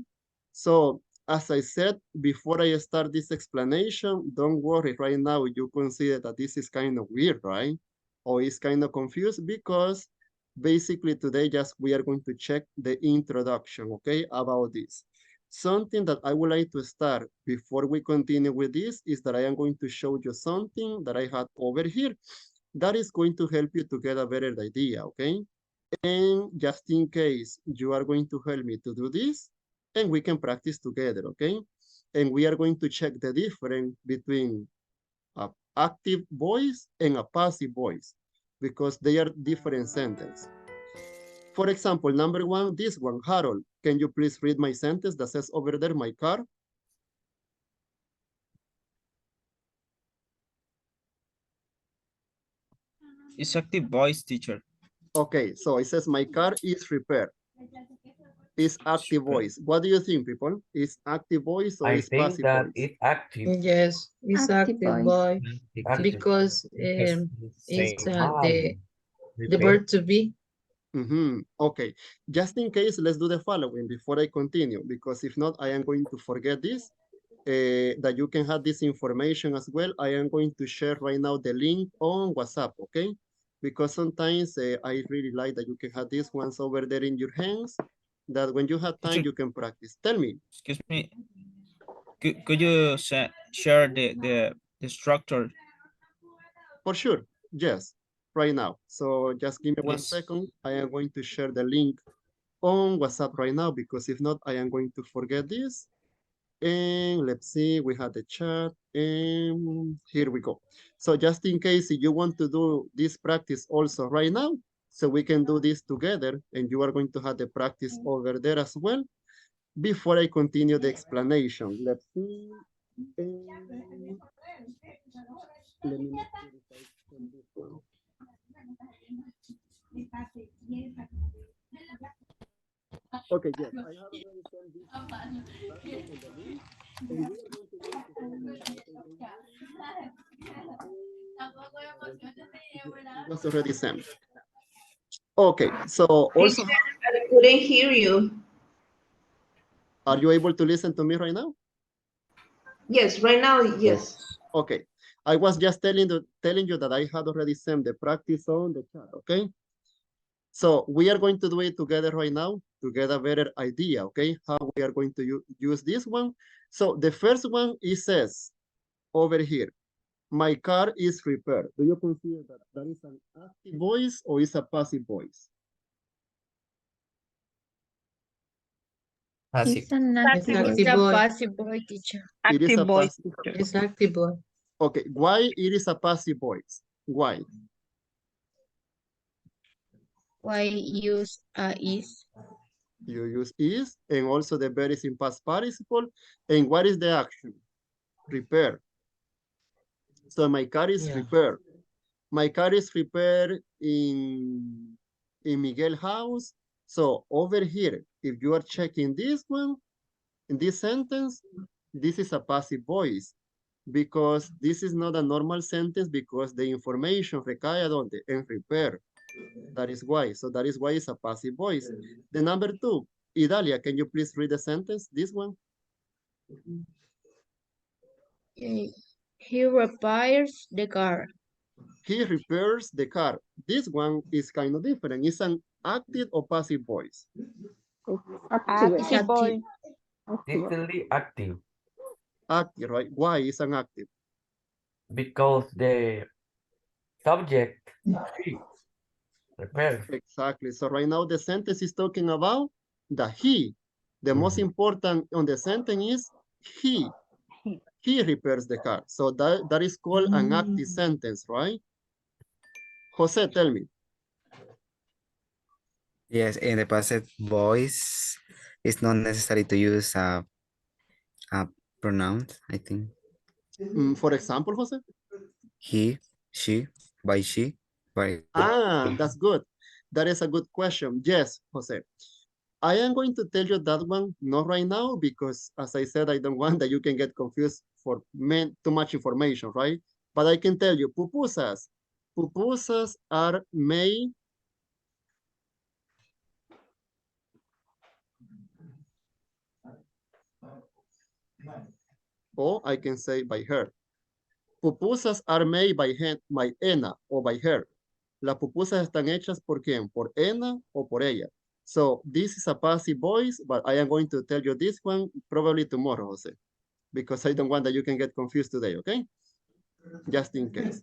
So as I said, before I start this explanation, don't worry right now, you consider that this is kind of weird, right? Or it's kind of confused because basically today just we are going to check the introduction, okay, about this. Something that I would like to start before we continue with this is that I am going to show you something that I had over here that is going to help you to get a better idea, okay? And just in case you are going to help me to do this, and we can practice together, okay? And we are going to check the difference between an active voice and a passive voice because they are different sentences. For example, number one, this one, Harold, can you please read my sentence that says over there, my car? It's active voice, teacher. Okay, so it says my car is repaired. Is active voice. What do you think, people? Is active voice or I is think passive that voice? it's active. Yes, it's active boy Active. because Because it's say hi. the verb to be. Okay, just in case, let's do the following before I continue, because if not, I am going to forget this, that you can have this information as well. I am going to share right now the link on WhatsApp, okay? Because sometimes I really like that you can have these ones over there in your hands, that when you have time, you can practice. Tell me. Excuse me. Could you share the structure? For sure, yes, right now. So just give me 1 Yes. second. I am going to share the link on WhatsApp right now, because if not, I am going to forget this. And let's see, we had the chat, and here we go. So just in case you want to do this practice also right now, so we can do this together, and you are going to have the practice over there as well. Before I continue the explanation, let's see. Let me make sure if I send this one. Okay, yes, I have already sent this instruction on the link, and we are going to do it together right now. Okay, don't worry. It was already sent. Okay, so also, I couldn't hear you. are you able to listen to me right now? Yes, right now, yes. Okay, I was just telling you that I had already sent the practice on the chat, okay? So we are going to do it together right now to get a better idea, okay? How we are going to use this one. So the first one, it says over here, my car is repaired. Do you consider that that is an active voice or is a passive voice? Passive. It's an active, active it's a boy. passive boy, teacher. It is a voice. passive. It's active boy. Okay, why it is a passive voice? Why? Why use is? You use is, and also the verb is in past participle. And what is the action? Repair. So my car is repaired. My car is repaired in Miguel's house. So over here, if you are checking this one, in this sentence, this is a passive voice. because this is not a normal sentence because the information recae donde? En repair. That is why. So that is why it's a passive voice. The number 2, Idalia, can you please read the sentence? This one. He repairs the car. He repairs the car. This one is kind of different. It's an active or passive voice. Active boy. Distinctly active. Active, right? Why is an active? Because the subject, he, repairs. Exactly. So right now the sentence is talking about the he. The most important on the sentence is he. He repairs the car. So that is called an active sentence, right? Jose, tell me. Yes, in the passive voice, it's not necessary to use a pronoun, I think. For example, Jose? He, she, by she, by. That's good. That is a good question. Yes, Jose. I am going to tell you that one, not right now, because as I said, I don't want that you can get confused for too much information, right? But I can tell you, pupusas. Pupusas are made or I can say by her. Pupusas are made by Ena o by her. Las pupusas están hechas por quién? Por Ena o por ella. So this is a passive voice, but I am going to tell you this one probably tomorrow, Jose, because I don't want that you can get confused today, okay? Just in case.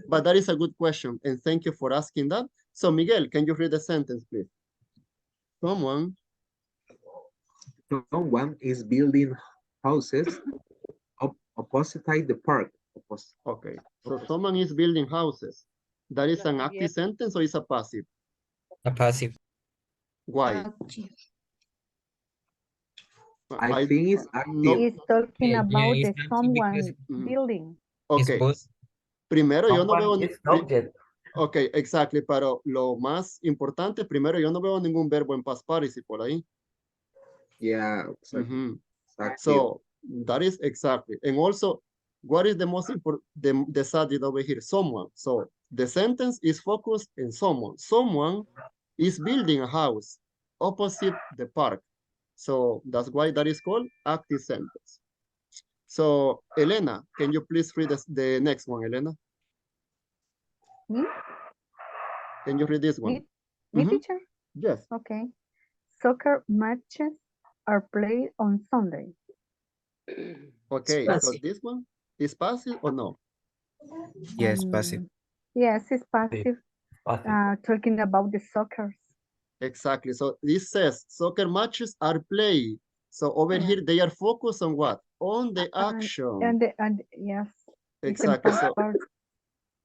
But that is a good question, and thank you for asking that. So Miguel, can you read the sentence, please? Someone is building houses opposite the park. Okay, so someone is building houses. That is an active sentence or is a passive? A passive. Why? I think it's active. He's talking about it's the active someone because building. Okay. both. Primero yo no veo... subject. Ok, exactly, pero lo más importante, primero yo no veo ningún verbo en past participle ahí. Yeah, exactly. So that is exactly. And also, what is the most important, the subject over here? Someone. So the sentence is focused in someone. Someone is building a house opposite the park. So that's why that is called active sentence. So Elena, can you please read the next one, Elena? Me? Can you read this one? Me, teacher? Yes. Okay. Soccer matches are played on Sunday. Okay, so this one is passive or no? Yes, passive. Yes, it's passive. Talking about the soccer. Exactly. So this says soccer matches are played. So over here they are focused on what? On the action. And yes. Exactly. So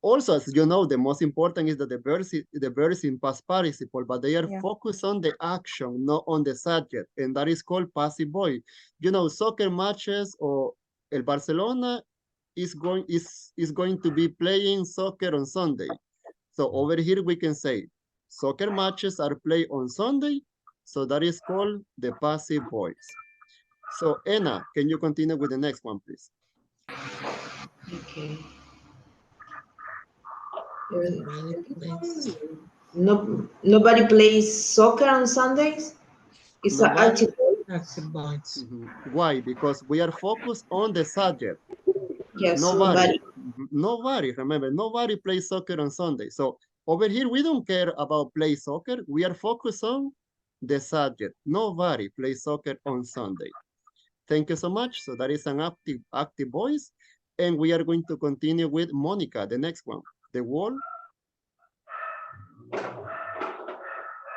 also, as you know, the most important is that the verbs in past participle, but they are focused on the action, not on the subject, and that is called passive voice. You know, soccer matches or El Barcelona is going to be playing soccer on Sunday. So over here we can say soccer matches are played on Sunday. So that is called the passive voice. So Anna, can you continue with the next one, please? Okay. No, nobody plays soccer on Sundays? It's an active voice. Why? Because we are focused on the subject. Yes, Nobody. Nobody, remember, nobody plays soccer on Sunday. So over here, we don't care about play soccer. We are focused on the subject. Nobody plays soccer on Sunday. Thank you so much. So that is an active voice. And we are going to continue with Monica, the next one. The wall.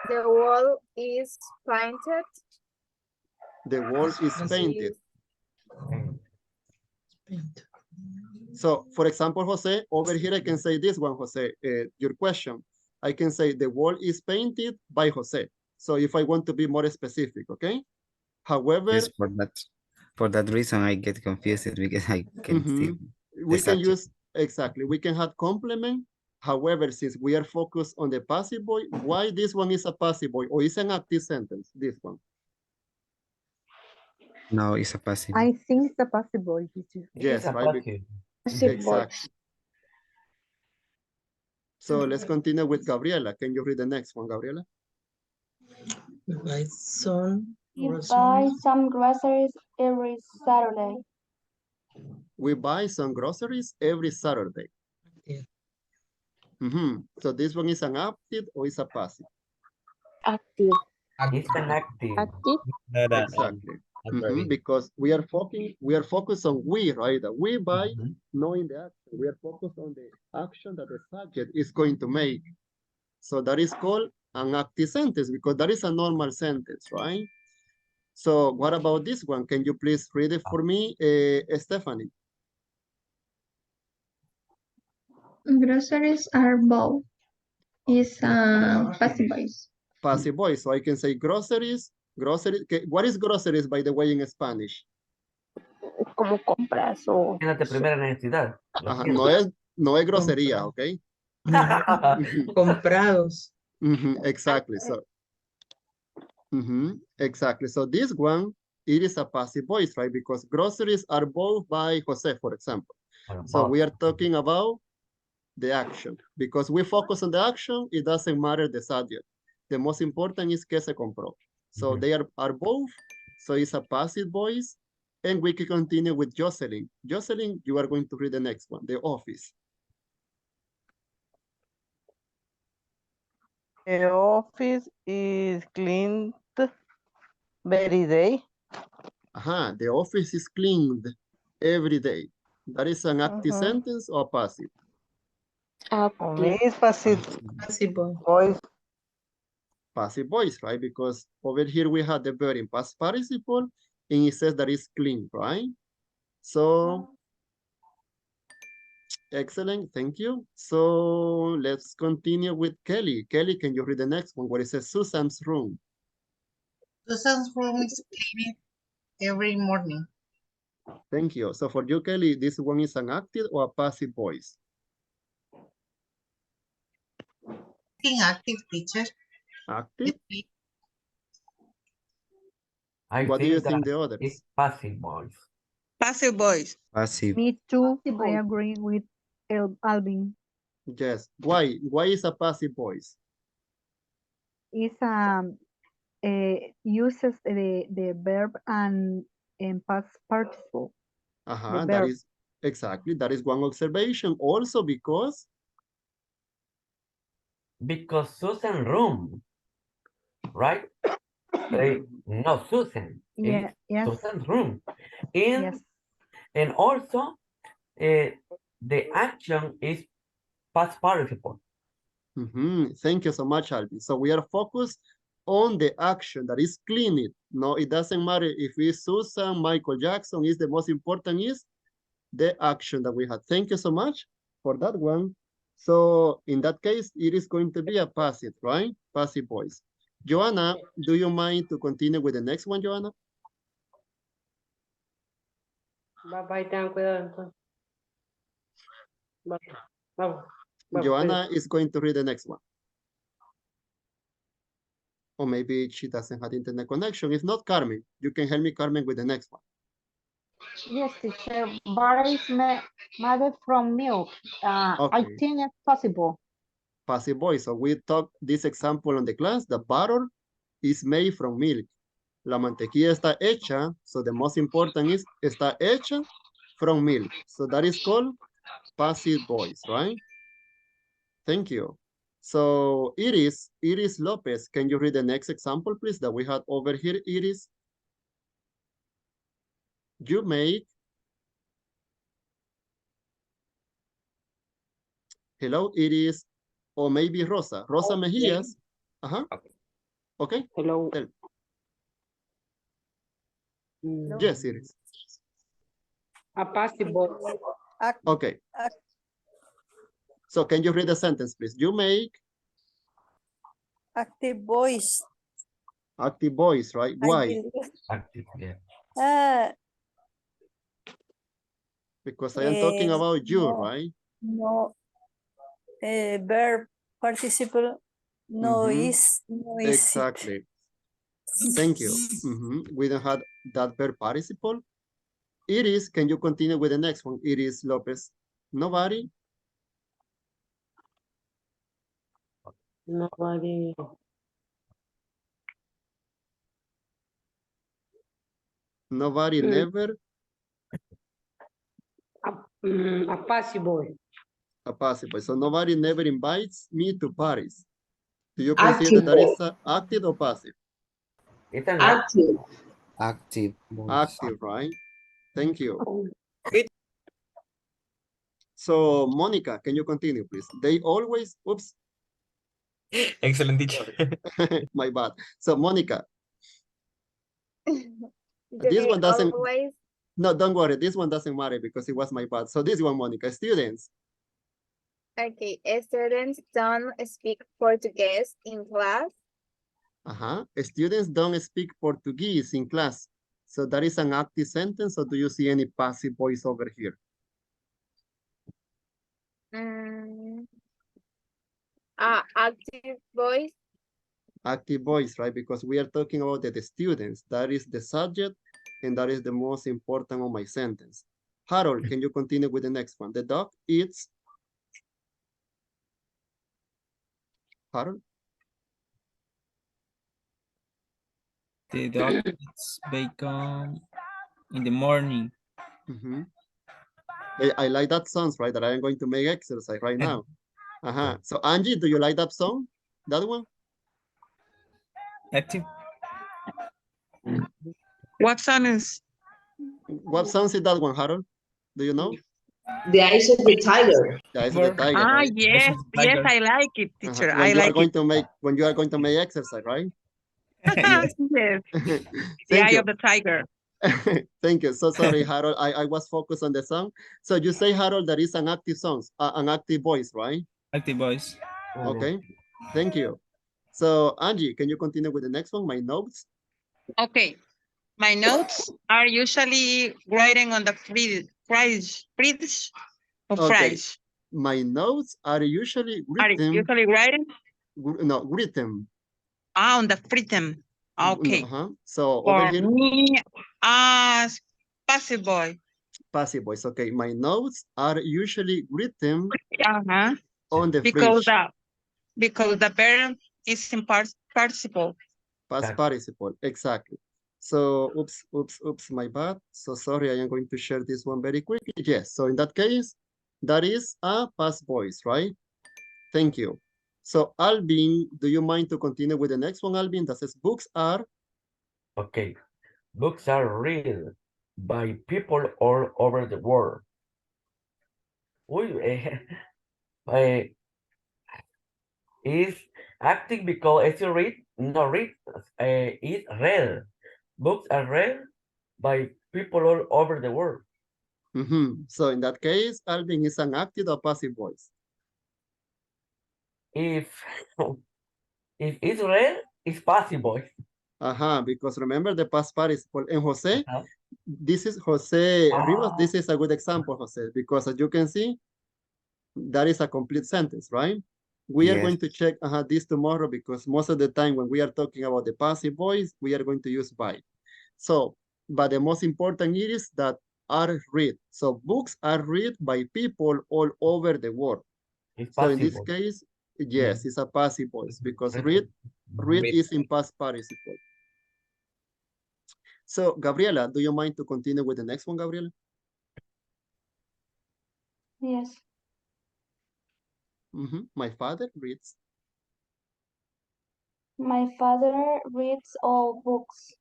The wall is painted. The wall is painted. So, for example, Jose, over here I can say this one, Jose, your question. I can say the wall is painted by Jose. So if I want to be more specific, okay? However, yes, for that reason I get confused because I can see we can use, exactly, we can have complement. However, since we are focused on the passive voice, why this one is a passive voice or is an active sentence, this one? No, it's a passive. I think it's a passive voice. It's a right? passive. Passive voice. Exactly. So let's continue with Gabriela. Can you read the next one, Gabriela? Buy some We groceries. buy some groceries every Saturday. We buy some groceries every Saturday. Yeah. So this one is an active or is a passive? Active. It's an active. Active. Exactly. Because we are focused on we, right? We buy knowing the action. We are focused on the action that the subject is going to make. So that is called an active sentence because that is a normal sentence, right? So what about this one? Can you please read it for me, Stephanie? Groceries are bought. Is passive voice. Passive voice. So I can say groceries. Groceries. What is groceries, by the way, in Spanish? Como compras o... Tiene de primera necesidad. Ajá, no es grosería, ¿ok? Comprados. Exactly. So, exactly. So this one, it is a passive voice, right? Because groceries are bought by Jose, for example. So we are talking about the action. Because we focus on the action, it doesn't matter the subject. The most important is que se compró. So they are both. So it's a passive voice. And we can continue with Jocelyn. Jocelyn, you are going to read the next one, the office. The office is cleaned every day. The office is cleaned every day. That is an active sentence or passive? For me, it's passive voice. Passive voice, right? Because over here we have the verb in past participle, and it says that it's clean, right? So, excellent, thank you. So let's continue with Kelly. Kelly, can you read the next one where it says Susan's room? Susan's room is cleaned every morning. Thank you. So for you, Kelly, this one is an active or a passive voice? Active, teacher. Active? What do you think the others? It's passive voice. Passive voice. Passive. Me too. I agree with Alvin. Yes. Why? Why is a passive voice? It's uses the verb and past participle. That is exactly, that is one observation. Also because Susan room, right? No, Susan. Yeah, yes. Susan's room. And also, the action is past participle. Thank you so much, Alvin. So we are focused on the action that is cleaning. No, it doesn't matter if it's Susan, Michael Jackson. Is the most important is the action that we had. Thank you so much for that one. So in that case, it is going to be a passive, right? Passive voice. Joanna, do you mind to continue with the next one, Joanna? Bye, ten cuidado entonces. Vamos. Joanna is going to read the next one. Or maybe she doesn't have internet connection. If not, Carmen, you can help me, Carmen, with the next one. Yes, teacher. Butter is made from milk. I Okay. think it's possible. Passive voice. So we talked this example on the class. The butter is made from milk. La mantequilla está hecha. So the most important is está hecha from milk. So that is called passive voice, right? Thank you. So Iris Lopez, can you read the next example, please, that we had over here, Iris? You make. Hello, Iris. Or maybe Rosa. Rosa Mejias. Okay. Hello. Yes, Iris. A passive voice. Okay. So can you read the sentence, please? You make. Active voice. Active voice, right? Why? Active, yeah. Because I am talking about you, no, right? No. Verb participle. No is. No is Exactly. Thank you. We don't have that verb participle. Iris, can you continue with the next one? Iris Lopez. Nobody? Nobody. Nobody, never? A passive boy. A passive. So nobody never invites me to parties. Do you consider Active that is voice. active or passive? It's an Active. Active voice. Active, right? Thank you. So, Monica, can you continue, please? They always, oops. Excellent teacher. My bad. So, Monica, Do this they one doesn't, always no, don't worry. This one doesn't matter because it was my bad. So this one, Monica, students. okay? Students don't speak Portuguese in class. Students don't speak Portuguese in class. So that is an active sentence, or do you see any passive voice over here? Active voice. Active voice, right? Because we are talking about the students. That is the subject, and that is the most important of my sentence. Harold, can you continue with the next one? The dog eats. Harold? The dog eats bacon in the morning. I like that song, right? That I am going to make exercise right now. So Angie, do you like that song? That one? Active. What song is? What song is that one, Harold? Do you know? The Eyes of the Tiger. The Eyes of the Tiger, Ah, right? yes, yes, I like it, teacher. When I you are like going it. to make exercise, right? Yes. The Thank Eye you. of the Tiger. Thank you. So sorry, Harold. I was focused on the song. So you say, Harold, that is an active song, an active voice, right? Active voice. Okay. Thank you. So Angie, can you continue with the next one? My notes. Okay. My notes are usually writing on the fridge or Okay. fries. My notes are usually Are written. usually writing? No, written. Ah, on the written. Okay. So For over here. me, passive boy. Passive voice. Okay. My notes are usually written on the Because fridge. the verb is in participle. Past participle. Exactly. So, oops, my bad. So sorry, I am going to share this one very quickly. Yes, so in that case, that is a past voice, right? Thank you. So Alvin, do you mind to continue with the next one, Alvin? That says books are? Okay. Books are read by people all over the world. Is acting because it's read, no read, is read. Books are read by people all over the world. So in that case, Alvin is an active or passive voice? If it's read, it's passive voice. Because remember the past participle. And Jose, this is Jose Rivas. This is a good example, Jose, because as you can see, that is a complete sentence, right? We are going to check this tomorrow because most of the time when we are talking about the passive voice, we are going to use by. So, but the most important is that are read. So books are read by people all over the world. So in this case, yes, it's a passive voice because read is in past participle. So Gabriela, do you mind to continue with the next one, Gabriela? Yes. My father reads. My father reads all books.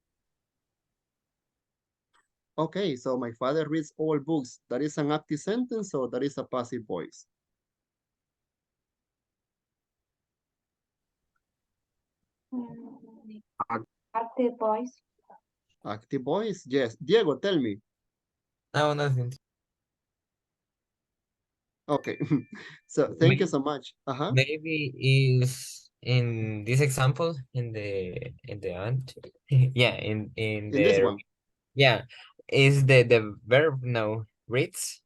Okay, so my father reads all books. That is an active sentence, or that is a passive voice? Active voice. Active voice, yes. Diego, tell me. No, nothing. Okay, so thank you so much. Maybe is in this example in the ant. Yeah, in this the one. yeah, is the verb no reads?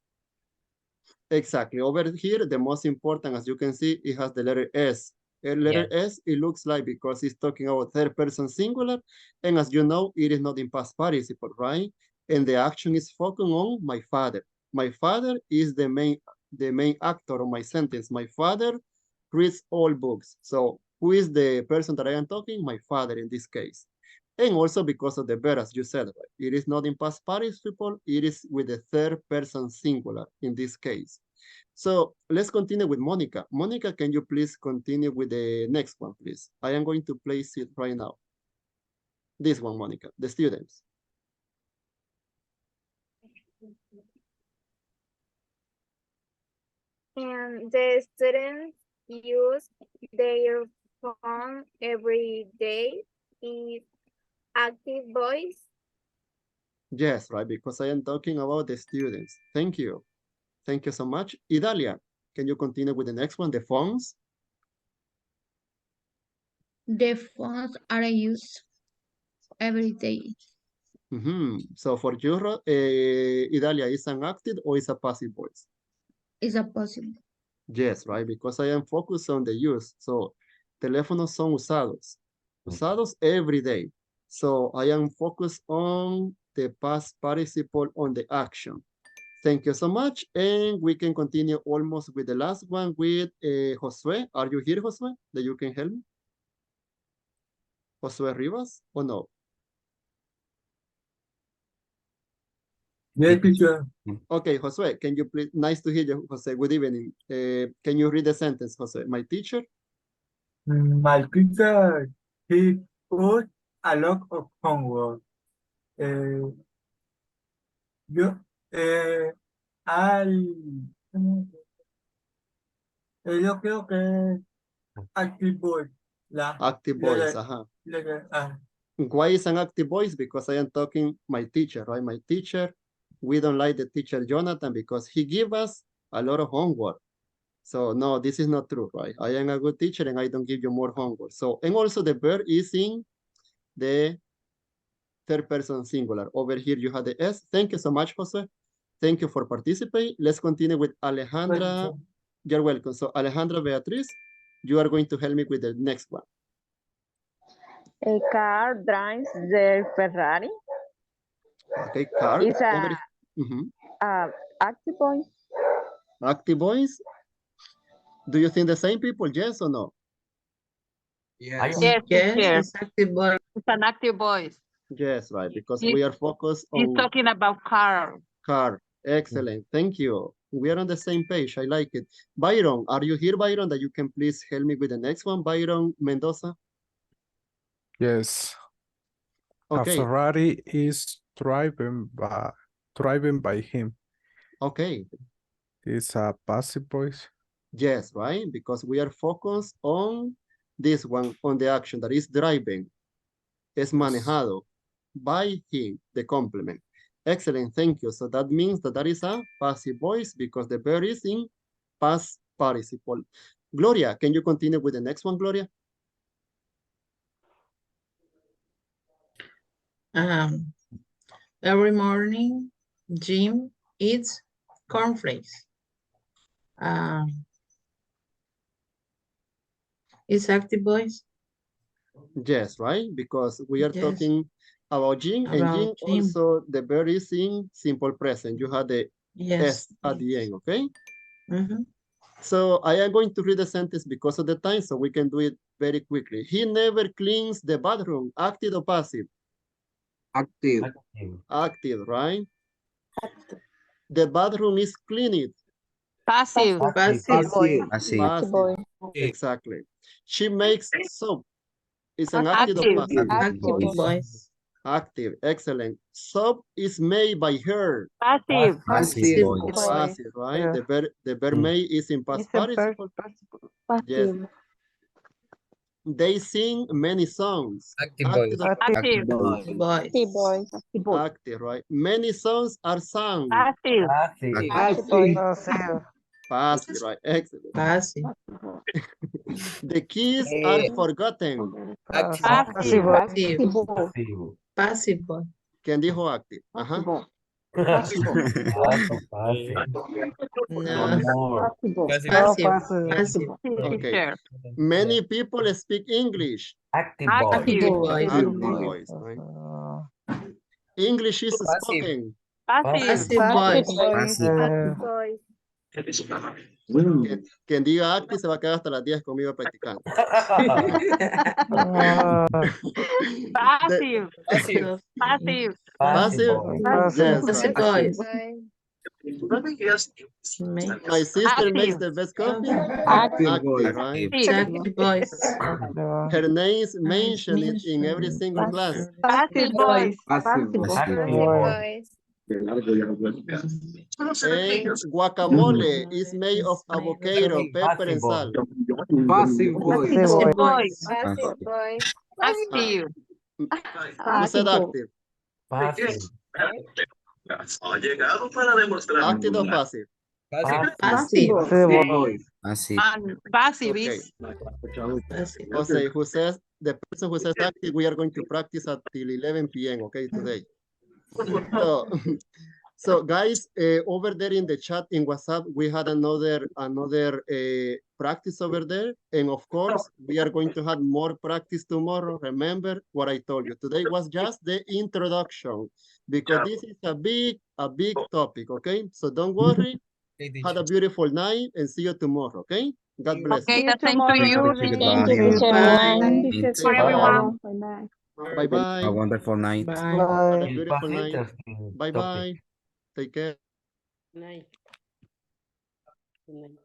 Exactly. Over here, the most important, as you can see, it has the letter S. Letter S, it looks like because it's talking about third person singular. And as you know, it is not in past participle, right? And the action is focusing on my father. My father is the main actor of my sentence. My father reads all books. So who is the person that I am talking? My father in this case. And also because of the verb, as you said, right? It is not in past participle, it is with the third person singular in this case. So let's continue with Monica. Monica, can you please continue with the next one, please? I am going to place it right now. This one, Monica, the students. And the students use their phone every day is active voice. Yes, right, because I am talking about the students. Thank you. Thank you so much. Idalia, can you continue with the next one, the phones? The phones are used every day. So for you, Idalia, is an active or is a passive voice? Is that possible? Yes, right, because I am focused on the use. So, teléfonos son usados. Usados every day. So, I am focused on the past participle on the action. Thank you so much. And we can continue almost with the last one with Josue. Are you here, Josue? That you can help me? Josue Rivas or no? Yes, teacher. Okay, Josue, can you please, nice to hear you, Jose. Good evening. Can you read the sentence, Jose? My teacher? My teacher, he put a lot of homework. Yo, al, yo creo que active voice. Active voice, Why is an active voice? Because I am talking my teacher, right? My teacher, we don't like the teacher Jonathan because he give us a lot of homework. So no, this is not true, right? I am a good teacher and I don't give you more homework. So, and also the verb is in the third person singular. Over here you have the S. Thank you so much, Jose. Thank you for participating. Let's continue with Alejandra. You're welcome. So Alejandra Beatriz, you are going to help me with the next one. A car drives the Ferrari. Okay, car. It's active voice. Active voice. Do you think the same people? Yes or no? Yes, it's active voice. It's an active voice. Yes, right, because we are focused on... He's talking about car. Car. Excellent. Thank you. We are on the same page. I like it. Byron, are you here, Byron, that you can please help me with the next one? Byron Mendoza? Yes. Okay. A Ferrari is driven by him. Okay. It's a passive voice. Yes, right? Because we are focused on this one, on the action that is driving. Es manejado by him, the complement. Excellent, thank you. So that means that is a passive voice because the verb is in past participle. Gloria, can you continue with the next one, Gloria? Every morning, Jim eats cornflakes. Is active voice? Yes, right? Because we are talking about Jim, and Jim also, the verb is in simple present. You have the S at the end, okay? So I am going to read the sentence because of the time, so we can do it very quickly. He never cleans the bathroom. Active or passive? Active. Active, right? The bathroom is cleaned. Passive. Passive. Exactly. She makes soap. It's an active or passive? Active voice. Active. Excellent. Soap is made by her. Passive. Passive, right? Yeah. The verb made is in past participle. Yes. They sing many songs. Active voice. Active voice. Active, right? Many songs are sung. Passive. Passive, right? Excellent. Passive. The keys are forgotten. Passive. Passive voice. ¿Quién dijo active? Ajá. Passive, passive. No, More. passive, passive. Okay. Many people speak English. Active Active voice. voice. Active voice, right? English is Passive. spoken. Passive voice. Active voice. Quien diga active se va a quedar hasta las 10 conmigo practicando. Passive. Passive. Passive. Passive? Yes, Passive right. voice. My sister makes Active. the best coffee. Active voice. Active, right? It's active voice. Her name is mentioned in every single class. Passive voice. Passive voice. Passive voice. And guacamole is made of avocado, pepper, and salt. Passive voice. Passive voice. Passive voice. Active. Who said active? Passive. Active or passive? Passive. Passive. Voice. Así. And passive Okay. is Jose, who says, the person who says active, we are going to practice until 11 p.m., okay, today. So guys, over there in the chat in WhatsApp, we had another practice over there. And of course, we are going to have more practice tomorrow. Remember what I told you. Today was just the introduction because this is a big topic, okay? So don't worry. Have a beautiful night and see you tomorrow, okay? God bless okay. you. The same to you. Goodbye. For everyone. Bye-bye. A wonderful night. Have a beautiful night. Interesting Bye-bye. topic. Take care. Good night. Good night.